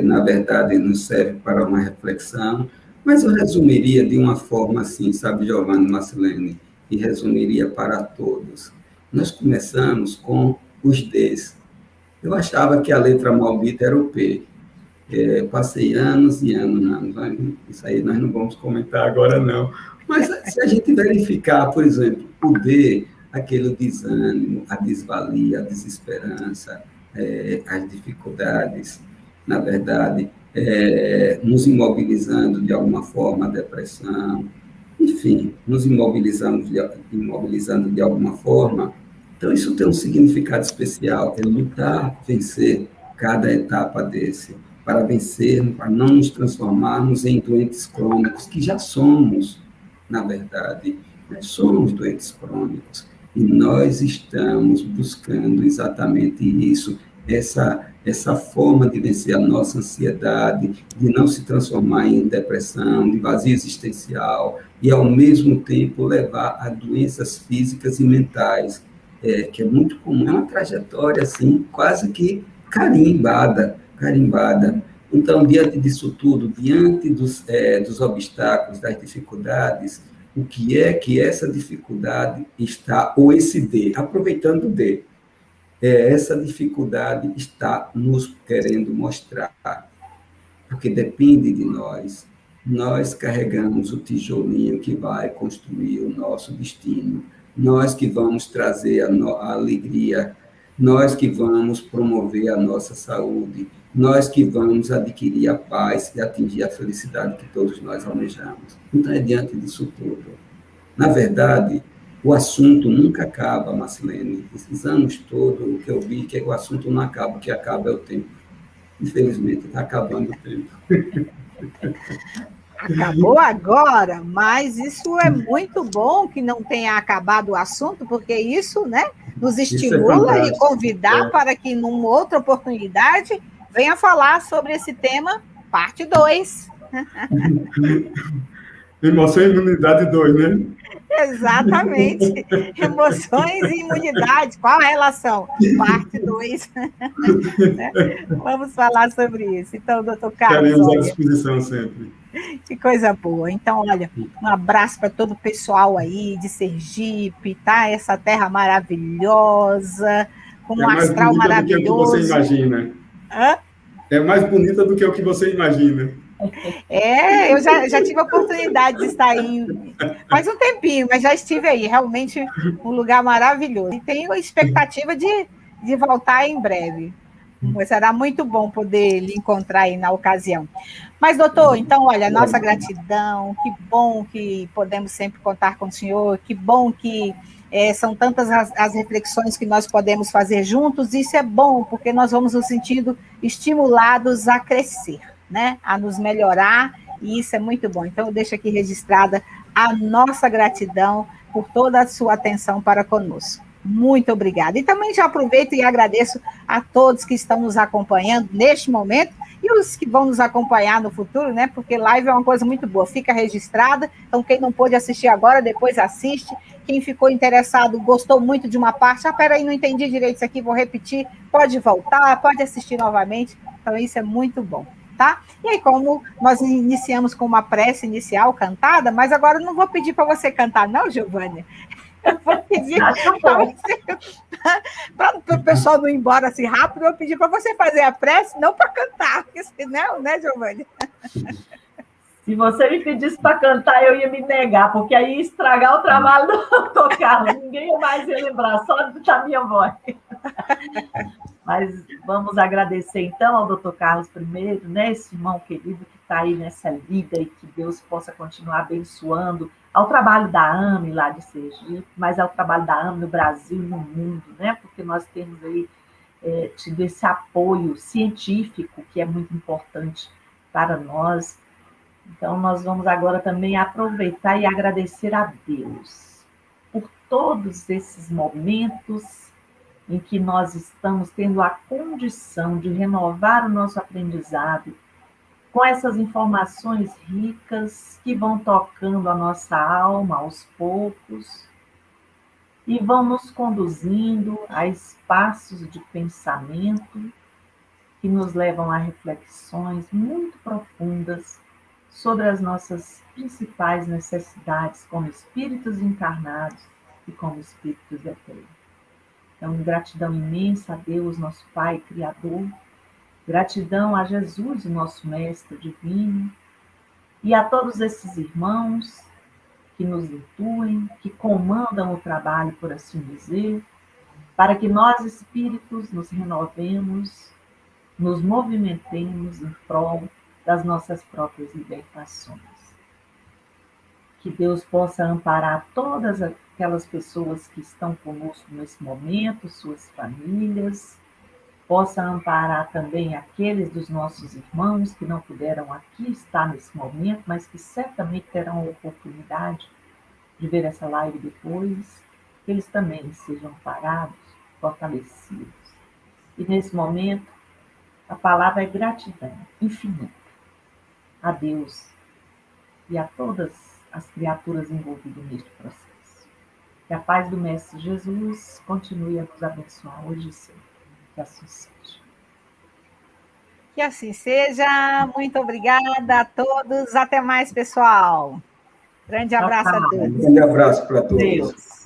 na verdade, nos serve para uma reflexão, mas eu resumiria de uma forma assim, sabe, Giovana, Marcelene, e resumiria para todos. Nós começamos com os Ds. Eu achava que a letra maldita era o P. Passei anos e anos, isso aí nós não vamos comentar agora, não. Mas se a gente verificar, por exemplo, o D, aquele desânimo, a desvalia, a desesperança, as dificuldades, na verdade, nos imobilizando de alguma forma, a depressão, enfim, nos imobilizando de alguma forma. Então, isso tem um significado especial, é lutar, vencer cada etapa desse, para vencermos, para não nos transformarmos em doentes crônicos, que já somos, na verdade, nós somos doentes crônicos, e nós estamos buscando exatamente isso, essa forma de vencer a nossa ansiedade, de não se transformar em depressão, de vazio existencial, e, ao mesmo tempo, levar a doenças físicas e mentais, que é muito comum, é uma trajetória, assim, quase que carimbada. Então, diante disso tudo, diante dos obstáculos, das dificuldades, o que é que essa dificuldade está, ou esse D, aproveitando o D, essa dificuldade está nos querendo mostrar, porque depende de nós. Nós carregamos o tijolinho que vai construir o nosso destino, nós que vamos trazer a alegria, nós que vamos promover a nossa saúde, nós que vamos adquirir a paz e atingir a felicidade que todos nós almejamos. Então, é diante disso tudo. Na verdade, o assunto nunca acaba, Marcelene. Esses anos todos, o que eu vi que o assunto não acaba, o que acaba é o tempo. Infelizmente, está acabando o tempo. Acabou agora, mas isso é muito bom que não tenha acabado o assunto, porque isso, né, nos estimula e convidar para que, numa outra oportunidade, venha falar sobre esse tema, parte 2. Emoção e imunidade 2, né? Exatamente. Emoções e imunidade, qual a relação? Parte 2. Vamos falar sobre isso. Então, doutor Carlos, estaremos à disposição sempre. Que coisa boa. Então, olha, um abraço para todo o pessoal aí de Sergipe, tá? Essa terra maravilhosa, com um astral maravilhoso. Do que você imagina. Hã? É mais bonita do que o que você imagina. Eu já tive a oportunidade de estar aí faz um tempinho, mas já estive aí, realmente um lugar maravilhoso. E tenho a expectativa de voltar em breve. Será muito bom poder lhe encontrar aí na ocasião. Mas, doutor, então, olha, nossa gratidão, que bom que podemos sempre contar com o senhor, que bom que são tantas as reflexões que nós podemos fazer juntos, isso é bom, porque nós vamos nos sentindo estimulados a crescer, né? A nos melhorar, e isso é muito bom. Então, eu deixo aqui registrada a nossa gratidão por toda a sua atenção para conosco. Muito obrigada. E também já aproveito e agradeço a todos que estão nos acompanhando neste momento e os que vão nos acompanhar no futuro, né? Porque live é uma coisa muito boa, fica registrada. Então, quem não pôde assistir agora, depois assiste. Quem ficou interessado, gostou muito de uma parte, peraí, não entendi direito isso aqui, vou repetir. Pode voltar, pode assistir novamente. Então, isso é muito bom, tá? E aí, como nós iniciamos com uma prece inicial cantada, mas agora eu não vou pedir para você cantar, não, Giovânia? Eu vou pedir para o pessoal não ir embora assim rápido, eu vou pedir para você fazer a prece, não para cantar, porque senão, né, Giovânia? Se você me pedisse para cantar, eu ia me negar, porque aí ia estragar o trabalho do doutor Carlos, ninguém mais ia lembrar, só da minha voz. Mas vamos agradecer, então, ao doutor Carlos primeiro, né, esse irmão querido que está aí nessa vida e que Deus possa continuar abençoando, ao trabalho da AME lá de Sergipe, mas ao trabalho da AME no Brasil e no mundo, né? Porque nós temos aí tido esse apoio científico que é muito importante para nós. Então, nós vamos agora também aproveitar e agradecer a Deus por todos esses momentos em que nós estamos tendo a condição de renovar o nosso aprendizado com essas informações ricas que vão tocando a nossa alma aos poucos e vão nos conduzindo a espaços de pensamento que nos levam a reflexões muito profundas sobre as nossas principais necessidades como espíritos encarnados e como espíritos eternos. Então, gratidão imensa a Deus, nosso Pai Criador, gratidão a Jesus, o nosso Mestre Divino, e a todos esses irmãos que nos intuem, que comandam o trabalho, por assim dizer, para que nós, espíritos, nos renovemos, nos movimentemos em prol das nossas próprias libertações. Que Deus possa amparar todas aquelas pessoas que estão conosco nesse momento, suas famílias, possa amparar também aqueles dos nossos irmãos que não puderam aqui estar nesse momento, mas que certamente terão a oportunidade de ver essa live depois, que eles também sejam amparados, fortalecidos. E nesse momento, a palavra é gratidão infinita a Deus e a todas as criaturas envolvidas neste processo. Que a paz do Mestre Jesus continue a nos abençoar hoje e sempre. Que assim seja. Que assim seja. Muito obrigada a todos. Até mais, pessoal. Grande abraço a todos. Grande abraço para todos. Deus.